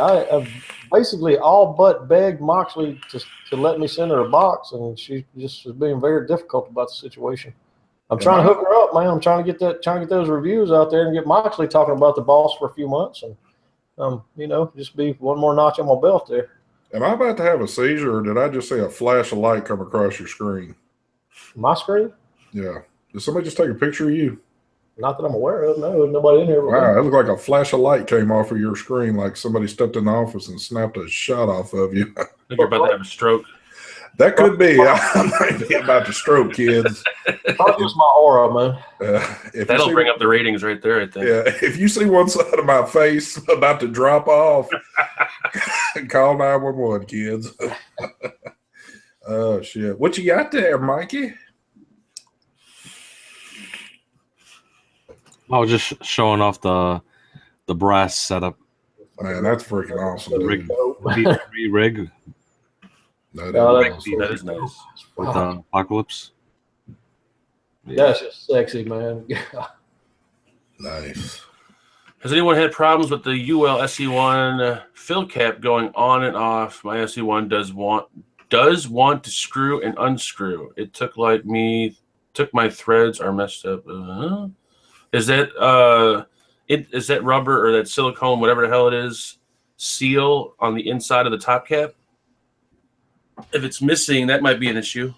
all but begged Moxley to let me send her a box, and she just was being very difficult about the situation. I'm trying to hook her up, man. I'm trying to get those reviews out there and get Moxley talking about the boss for a few months, and just be one more notch on my belt there. Am I about to have a seizure, or did I just see a flash of light come across your screen? My screen? Yeah. Did somebody just take a picture of you? Not that I'm aware of. No, there's nobody in here. Wow, it looked like a flash of light came off of your screen, like somebody stepped in the office and snapped a shot off of you. I think you're about to have a stroke. That could be. I might be about to stroke, kids. Probably just my aura, man. That'll bring up the ratings right there, I think. Yeah, if you see one side of my face about to drop off, call 911, kids. Oh, shit. What you got there, Mikey? I was just showing off the brass setup. Man, that's freaking awesome, dude. B3 rig. That is nice. With Apocalypse. That's just sexy, man. Nice. Has anyone had problems with the UL SE1 fill cap going on and off? My SE1 does want to screw and unscrew. It took my threads are messed up. Is that is that rubber or that silicone, whatever the hell it is, seal on the inside of the top cap? If it's missing, that might be an issue.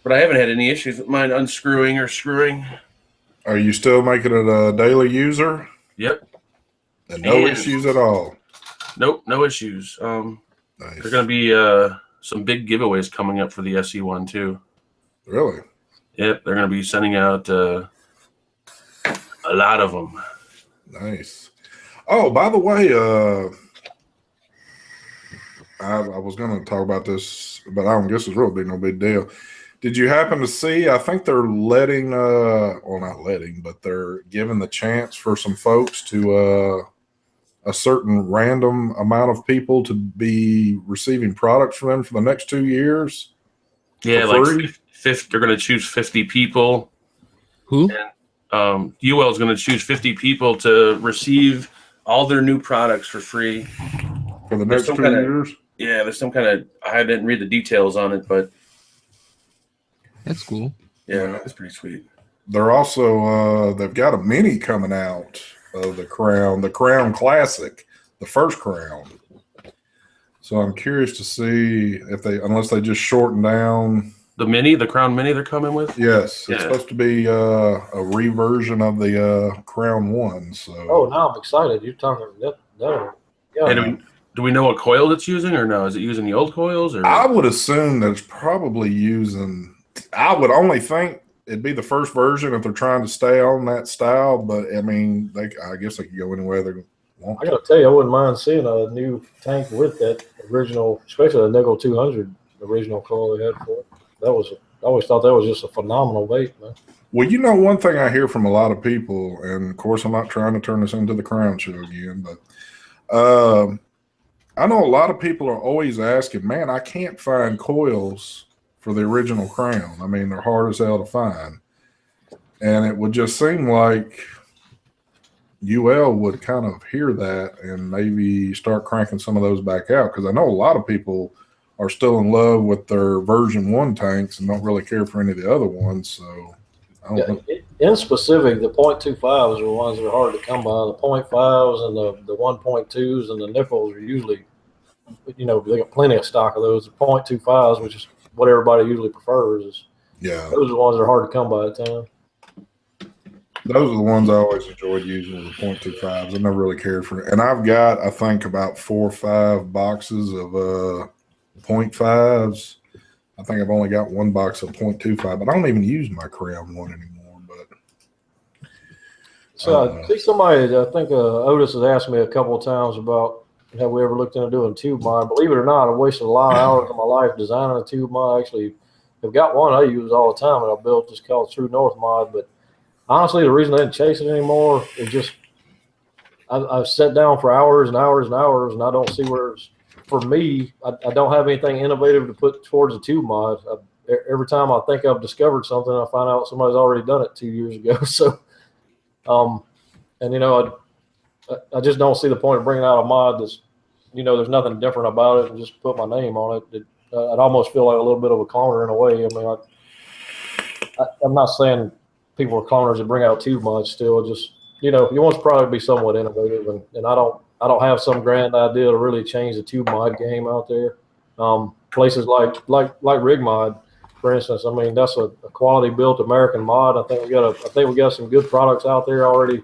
But I haven't had any issues with mine unscrewing or screwing. Are you still making it a daily user? Yep. And no issues at all? Nope, no issues. Nice. There are going to be some big giveaways coming up for the SE1 too. Really? Yep, they're going to be sending out a lot of them. Nice. Oh, by the way, I was going to talk about this, but I don't guess it's really no big deal. Did you happen to see? I think they're letting, well, not letting, but they're giving the chance for some folks to a certain random amount of people to be receiving products from them for the next 2 years. Yeah, like 50, they're going to choose 50 people. Who? And UL is going to choose 50 people to receive all their new products for free For the next 2 years? Yeah, there's some kind of, I didn't read the details on it, but That's cool. yeah, that's pretty sweet. They're also, they've got a mini coming out of the Crown Classic, the first Crown. So I'm curious to see if unless they just shorten down. The Crown Mini they're coming with? Yes, Yeah. it's supposed to be a reversion of the Crown 1. So. Oh, now I'm excited. You're talking that. Yeah. And do we know what coil it's using or no? Is it using the old coils? Or I would assume that it's probably using. I would only think it'd be the first version if they're trying to stay on that style. But I mean, I guess they could go anywhere they want. I got to tell you, I wouldn't mind seeing a new tank with that original, especially the Nickel 200 original coil they had for it. I always thought that was just a phenomenal vape, man. Well, you know, one thing I hear from a lot of people, and of course, I'm not trying to turn this into the Crown Show again, but I know a lot of people are always asking, man, I can't find coils for the original Crown. I mean, they're hard as hell to find. And it would just seem like UL would kind of hear that and maybe start cranking some of those back out, because I know a lot of people are still in love with their version 1 tanks and don't really care for any of the other ones. So I don't know. In specific, the 0.25s are the ones that are hard to come by. The 0.5s and the 1.2s and the nickels are usually, they got plenty of stock of those. The 0.25s, which is what everybody usually prefers, those are the ones that are hard to come by at times. Those are the ones I always enjoyed using, the 0.25s. I never really cared for it. And I've got, I think, about 4 or 5 boxes of 0.5s. I think I've only got 1 box of 0.25, but I don't even use my Crown 1 anymore. But so I see somebody, I think Otis has asked me a couple of times about, have we ever looked into doing tube mod? Believe it or not, I wasted a lot of hours of my life designing a tube mod. Actually, I've got one I use all the time, and I built just called True North mod. But honestly, the reason I didn't chase it anymore is just I've sat down for hours and hours and hours, and I don't see where it's, for me, I don't have anything innovative to put towards a tube mod. Every time I think I've discovered something, I find out somebody's already done it 2 years ago. So, and I just don't see the point of bringing out a mod that's, there's nothing different about it, and just put my name on it. I'd almost feel like a little bit of a cloner in a way. I mean, I'm not saying people are cloners that bring out tube mods still. Just, you want the product to be somewhat innovative, and I don't have some grand idea to really change the tube mod game out there. Places like Rig Mod, for instance, I mean, that's a quality built American mod. I think we got some good products out there already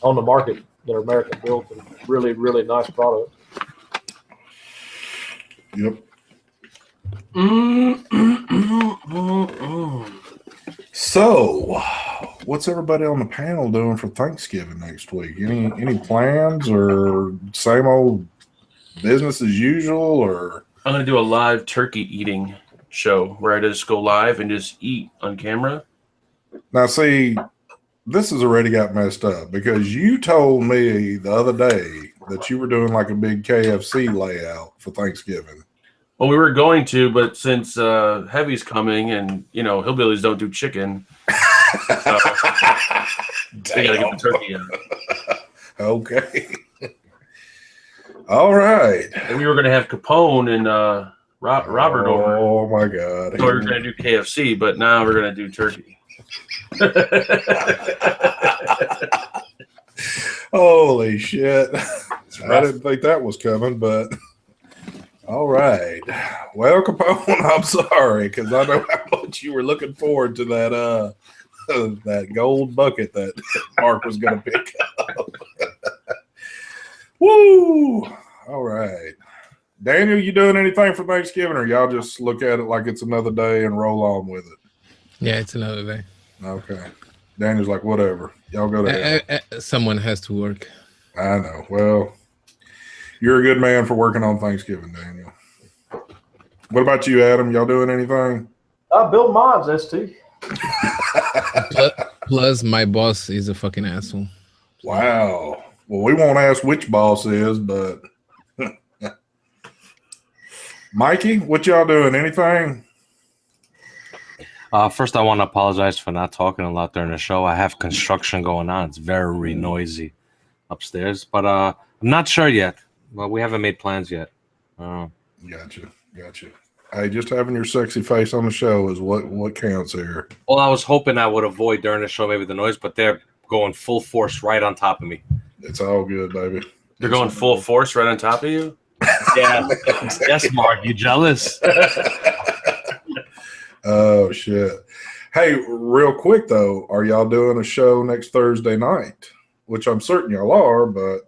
on the market that are American built and really, really nice products. Yep. So, what's everybody on the panel doing for Thanksgiving next week? Any plans, or same old business as usual? Or I'm going to do a live turkey eating show where I just go live and just eat on camera. Now, see, this has already got messed up, because you told me the other day that you were doing like a big KFC layout for Thanksgiving. Well, we were going to, but since Heavy's coming and, hillbillies don't do chicken, They gotta get the turkey in. Okay. All right. And we were gonna have Capone and Robert over. Oh my God. So we were gonna do KFC, but now we're gonna do turkey. Holy shit. I didn't think that was coming, but all right. Well, Capone, I'm sorry, because I know how much you were looking forward to that that gold bucket that Mark was gonna pick up. Woo! All right. Daniel, you doing anything for Thanksgiving, or y'all just look at it like it's another day and roll on with it? Yeah, it's another day. Okay. Daniel's like, whatever. Y'all go to hell. Someone has to work. I know. Well, you're a good man for working on Thanksgiving, Daniel. What about you, Adam? Y'all doing anything? I build mods, ST. Plus, my boss is a fucking asshole. Wow. Well, we won't ask which boss is, but Mikey, what y'all doing? Anything? First, I want to apologize for not talking a lot during the show. I have construction going on. It's very noisy upstairs, but I'm not sure yet. Well, we haven't made plans yet. Gotcha. Hey, just having your sexy face on the show is what counts here. Well, I was hoping I would avoid during the show maybe the noise, but they're going full force right on top of me. It's all good, baby. They're going full force right on top of you? Yeah. Yes, Mark. You jealous? Oh, shit. Hey, real quick, though, are y'all doing a show next Thursday night? Which I'm certain y'all are, but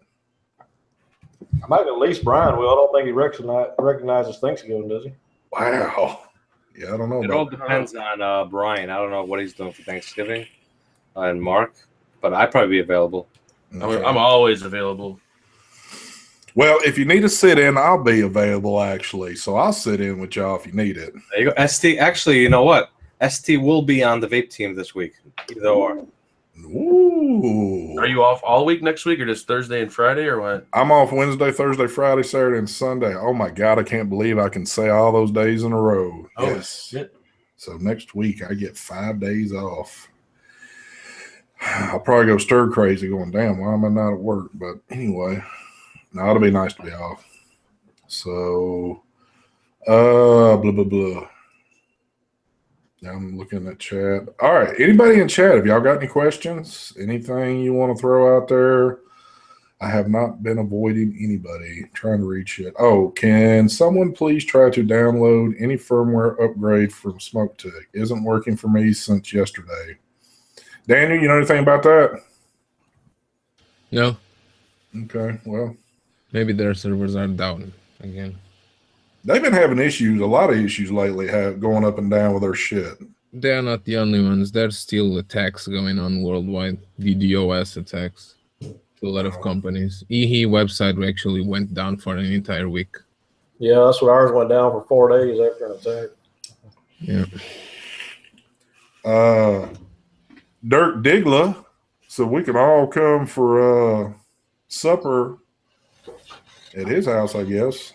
Maybe at least Brian will. I don't think he recognizes Thanksgiving, does he? wow. Yeah, I don't know. It all depends on Brian. I don't know what he's doing for Thanksgiving and Mark, but I'd probably be available. Okay. I'm always available. Well, if you need a sit-in, I'll be available, actually. So I'll sit in with y'all if you need it. There you go. ST, actually, you know what? ST will be on the vape team this week. Either or. Ooh. Are you off all week next week or just Thursday and Friday or what? I'm off Wednesday, Thursday, Friday, Saturday, and Sunday. Oh, my God. I can't believe I can say all those days in a row. Oh, yes. shit. So next week, I get 5 days off. I'll probably go stir crazy going, damn, why am I not at work? But anyway, no, it'll be nice to be off. So, blah, blah, blah. I'm looking at chat. All right. Anybody in chat, have y'all got any questions? Anything you want to throw out there? I have not been avoiding anybody trying to reach it. Oh, can someone please try to download any firmware upgrade from SmokeTech? Isn't working for me since yesterday. Daniel, you know anything about that? No, Okay, well, maybe their servers are down again. they've been having issues, a lot of issues lately, going up and down with their shit. They are not the only ones. There's still attacks going on worldwide. DDoS attacks to a lot of companies. EHE website actually went down for an entire week. Yeah, that's what ours went down for 4 days after an attack. Yeah. Dirk Diggler, so we can all come for supper at his house, I guess.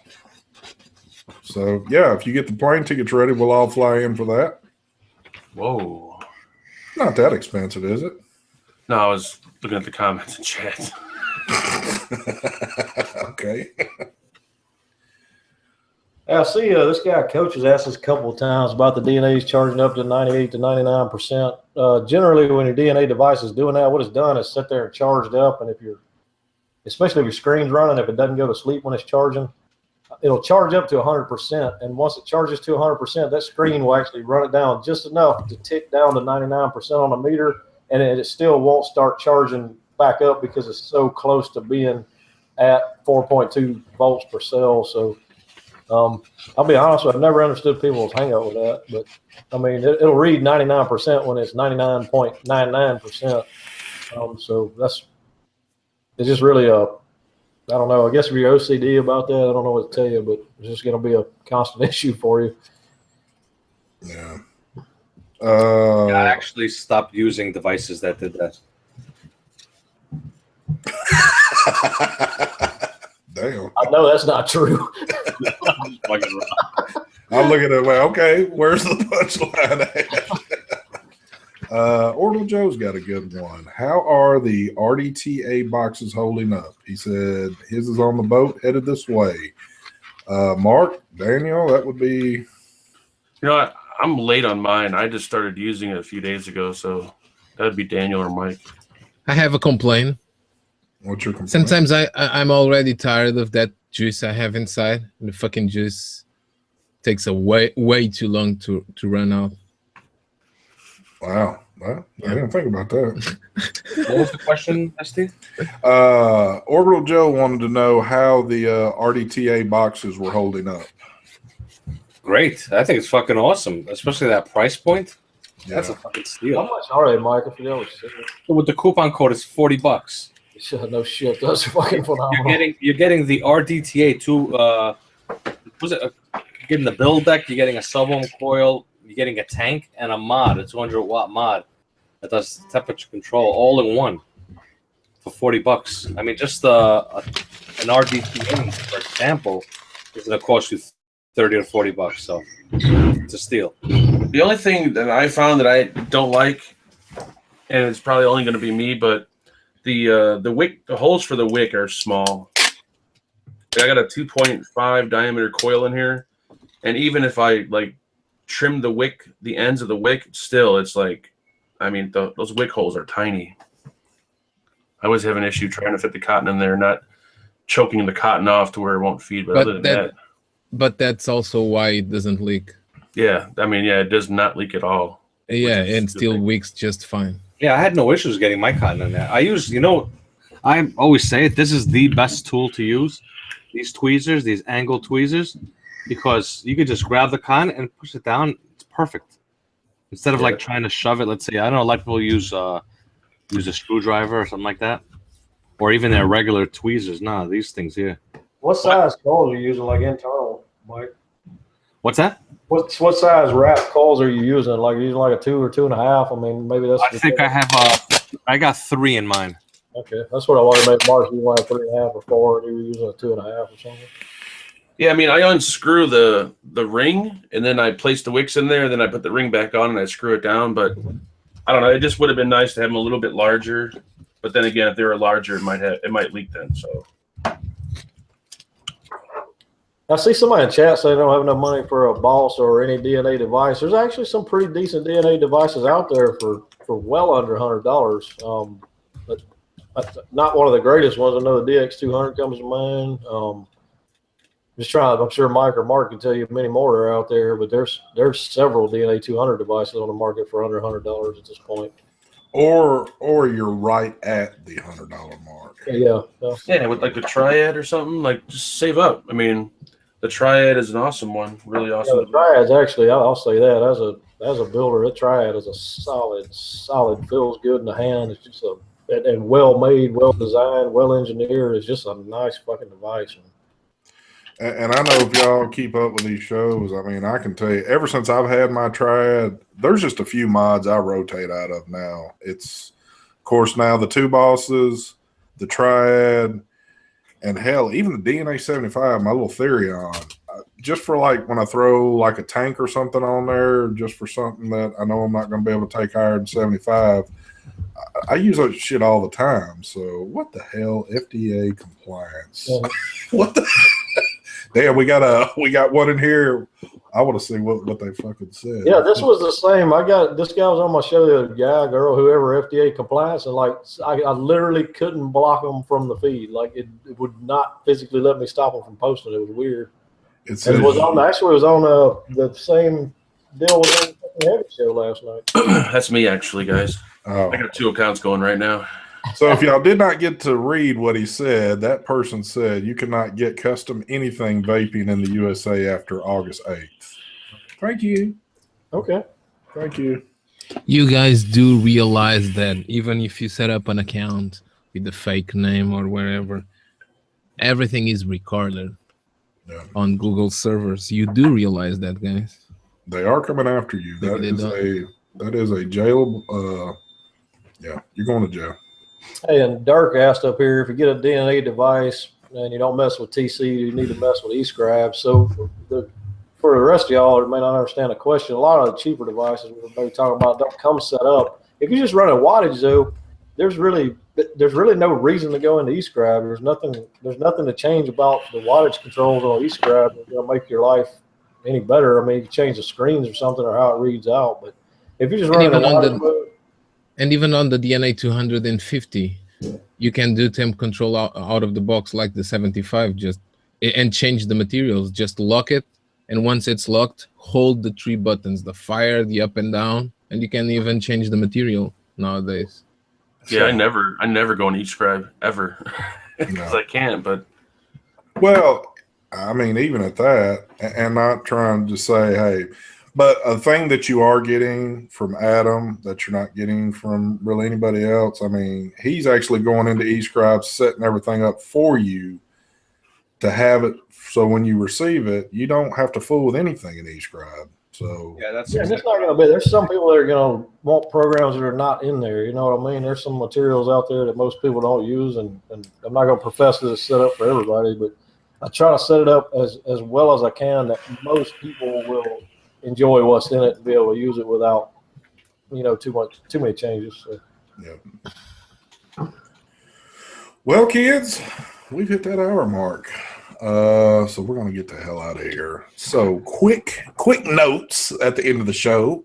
So, yeah, if you get the plane tickets ready, we'll all fly in for that. Whoa. Not that expensive, is it? No, I was looking at the comments in chat. Okay. I see this guy, Coach, has asked us a couple of times about the DNAs charging up to 98 to 99%. Generally, when your DNA device is doing that, what it's done is sit there and charged up. And especially if your screen's running, if it doesn't go to sleep when it's charging, it'll charge up to 100%. And once it charges to 100%, that screen will actually run it down just enough to tick down to 99% on the meter. And it still won't start charging back up because it's so close to being at 4.2 volts per cell. So, I'll be honest with you, I've never understood people's hang up with that, but I mean, it'll read 99% when it's 99.99%. So it's just really I don't know. I guess if you're OCD about that, I don't know what to tell you, but it's just going to be a constant issue for you. Yeah. I actually stopped using devices that did that. Damn. I know that's not true. I'm looking at it like, okay, where's the punchline Orbital Joe's got a good one. How are the RDTA boxes holding up? He said his is on the boat headed this way. Mark, Daniel, that would be. You know, I'm late on mine. I just started using it a few days ago, so that'd be Daniel or Mike. I have a complaint. What's your complaint? Sometimes I'm already tired of that juice I have inside. The fucking juice takes a way too long to run out. Wow. Well, I didn't think about that. What was the question, Steve? Orbital Joe wanted to know how the RDTA boxes were holding up. Great. I think it's fucking awesome, especially that price point. Yeah. That's a fucking steal. How much are they, Mike? If you know, With the coupon code, it's $40. no shit. That's fucking phenomenal. You're getting the RDTA two. Was it? You're getting the build deck. You're getting a sub-ohm coil. You're getting a tank and a mod, a 200-watt mod that does temperature control all in one for $40. I mean, just an RDTA, for example, is going to cost you $30 to $40. So it's a steal. The only thing that I found that I don't like, and it's probably only going to be me, but the wick, the holes for the wick are small. I got a 2.5 diameter coil in here, and even if I like trim the wick, the ends of the wick, still it's like, I mean, those wick holes are tiny. I always have an issue trying to fit the cotton in there, not choking the cotton off to where it won't feed. But other than that, but that's also why it doesn't leak. Yeah, I mean, yeah, it does not leak at all. Yeah, and still wicks just fine. Yeah, I had no issues getting my cotton in there. I use, I always say it, this is the best tool to use. These tweezers, these angle tweezers, because you could just grab the cotton and push it down. It's perfect. Instead of like trying to shove it, let's say, I don't know, a lot of people use a screwdriver or something like that, or even their regular tweezers. Nah, these things here. What size coils are you using, like internal, Mike? What's that? What size wrap coils are you using? Like using like a 2 or 2.5? I mean, maybe that's. I think I have I got 3 in mine. Okay, that's what I wanted to make. Mark, you want a 3.5 or 4, and you were using a 2.5 or something. Yeah, I mean, I unscrew the ring, and then I place the wicks in there, and then I put the ring back on, and I screw it down. But I don't know. It just would have been nice to have them a little bit larger. But then again, if they were larger, it might leak then. So I see somebody in chat say they don't have enough money for a Boss or any DNA device. There's actually some pretty decent DNA devices out there for well under $100. But not one of the greatest ones. I know the DX200 comes to mind. Just trying. I'm sure Mike or Mark can tell you many more are out there, but there's several DNA 200 devices on the market for under $100 at this point. Or you're right at the $100 mark. Yeah. with like the Triad or something, like just save up. I mean, the Triad is an awesome one, really awesome. Yeah, the Triad's actually, I'll say that as a builder, the Triad is a solid, feels good in the hand. It's just and well made, well designed, well engineered. It's just a nice fucking device. And I know if y'all keep up with these shows, I mean, I can tell you, ever since I've had my Triad, there's just a few mods I rotate out of now. It's, of course, now the 2 Bosses, the Triad, and hell, even the DNA 75, my little Therion. Just for like when I throw like a tank or something on there, just for something that I know I'm not going to be able to take higher than 75, I use that shit all the time. So what the hell, FDA compliance? Yeah. What the? Damn, we got one in here. I want to see what they fucking said. Yeah, this was the same. This guy was on my show, the other guy, girl, whoever, FDA compliance, and like I literally couldn't block them from the feed. Like it would not physically let me stop them from posting. It was weird. It was on the same deal was on the Heavy Show last night. That's me, actually, guys. Oh. I got 2 accounts going right now. So if y'all did not get to read what he said, that person said you cannot get custom anything vaping in the USA after August 8th. Thank you. Okay. Thank you. You guys do realize that even if you set up an account with the fake name or wherever, everything is recorded on Google servers. You do realize that, guys. They are coming after you. That is a jail. You're going to jail. Hey, and Dirk asked up here, if you get a DNA device and you don't mess with TC, you need to mess with eScribe. So for the rest of y'all who may not understand the question, a lot of the cheaper devices we're maybe talking about don't come set up. if you just run a wattage though, there's really no reason to go into eScribe. There's nothing to change about the wattage controls on eScribe that's gonna make your life any better. I mean, you can change the screens or something or how it reads out, but if you're just running a wattage mode. And even on the DNA 250, you can do temp control out of the box like the 75, and change the materials. Just lock it, and once it's locked, hold the 3 buttons, the fire, the up and down, and you can even change the material nowadays. Yeah, I never go in eScribe ever because I can't. But well, I mean, even at that, and not trying to say, hey, but a thing that you are getting from Adam that you're not getting from really anybody else, I mean, he's actually going into eScribe, setting everything up for you to have it. So when you receive it, you don't have to fool with anything in eScribe. So it's not going to be. There's some people that are going to want programs that are not in there. You know what I mean? There's some materials out there that most people don't use, and I'm not going to profess that it's set up for everybody, but I try to set it up as well as I can that most people will enjoy what's in it and be able to use it without, too many changes. So. Yeah. Well, kids, we've hit that hour mark. So we're going to get the hell out of here. So quick notes at the end of the show.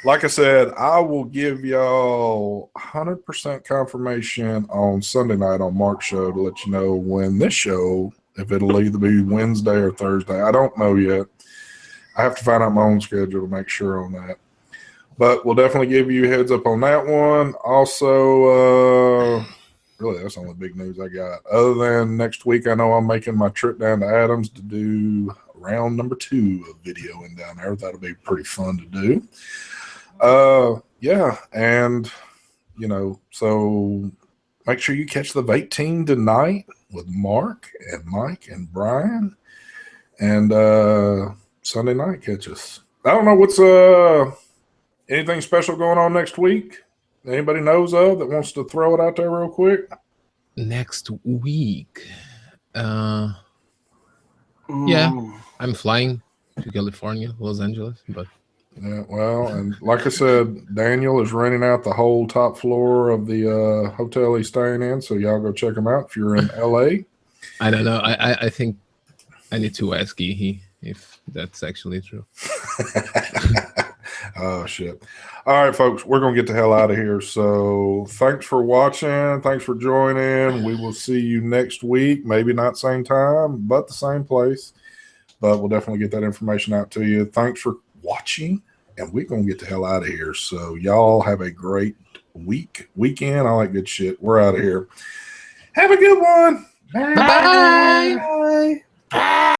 Like I said, I will give y'all 100% confirmation on Sunday night on Mark's show to let you know when this show, if it'll either be Wednesday or Thursday. I don't know yet. I have to find out my own schedule to make sure on that. But we'll definitely give you a heads up on that one. Also, really, that's the only big news I got. Other than next week, I know I'm making my trip down to Adams to do round number 2 of videoing down there. That'll be pretty fun to do. Yeah, and, so make sure you catch the vape team tonight with Mark and Mike and Brian. And Sunday night, catch us. I don't know what's anything special going on next week. Anybody knows of that wants to throw it out there real quick? Next week, yeah, I'm flying to California, Los Angeles, but yeah, well, and like I said, Daniel is renting out the whole top floor of the hotel he's staying in, so y'all go check him out if you're in LA. I don't know. I think I need to ask Ihi if that's actually true. Oh, shit. All right, folks, we're going to get the hell out of here. So thanks for watching. Thanks for joining. We will see you next week. Maybe not same time, but the same place. But we'll definitely get that information out to you. Thanks for watching, and we're going to get the hell out of here. So y'all have a great weekend, all that good shit. We're out of here. Have a good one. Bye. Bye.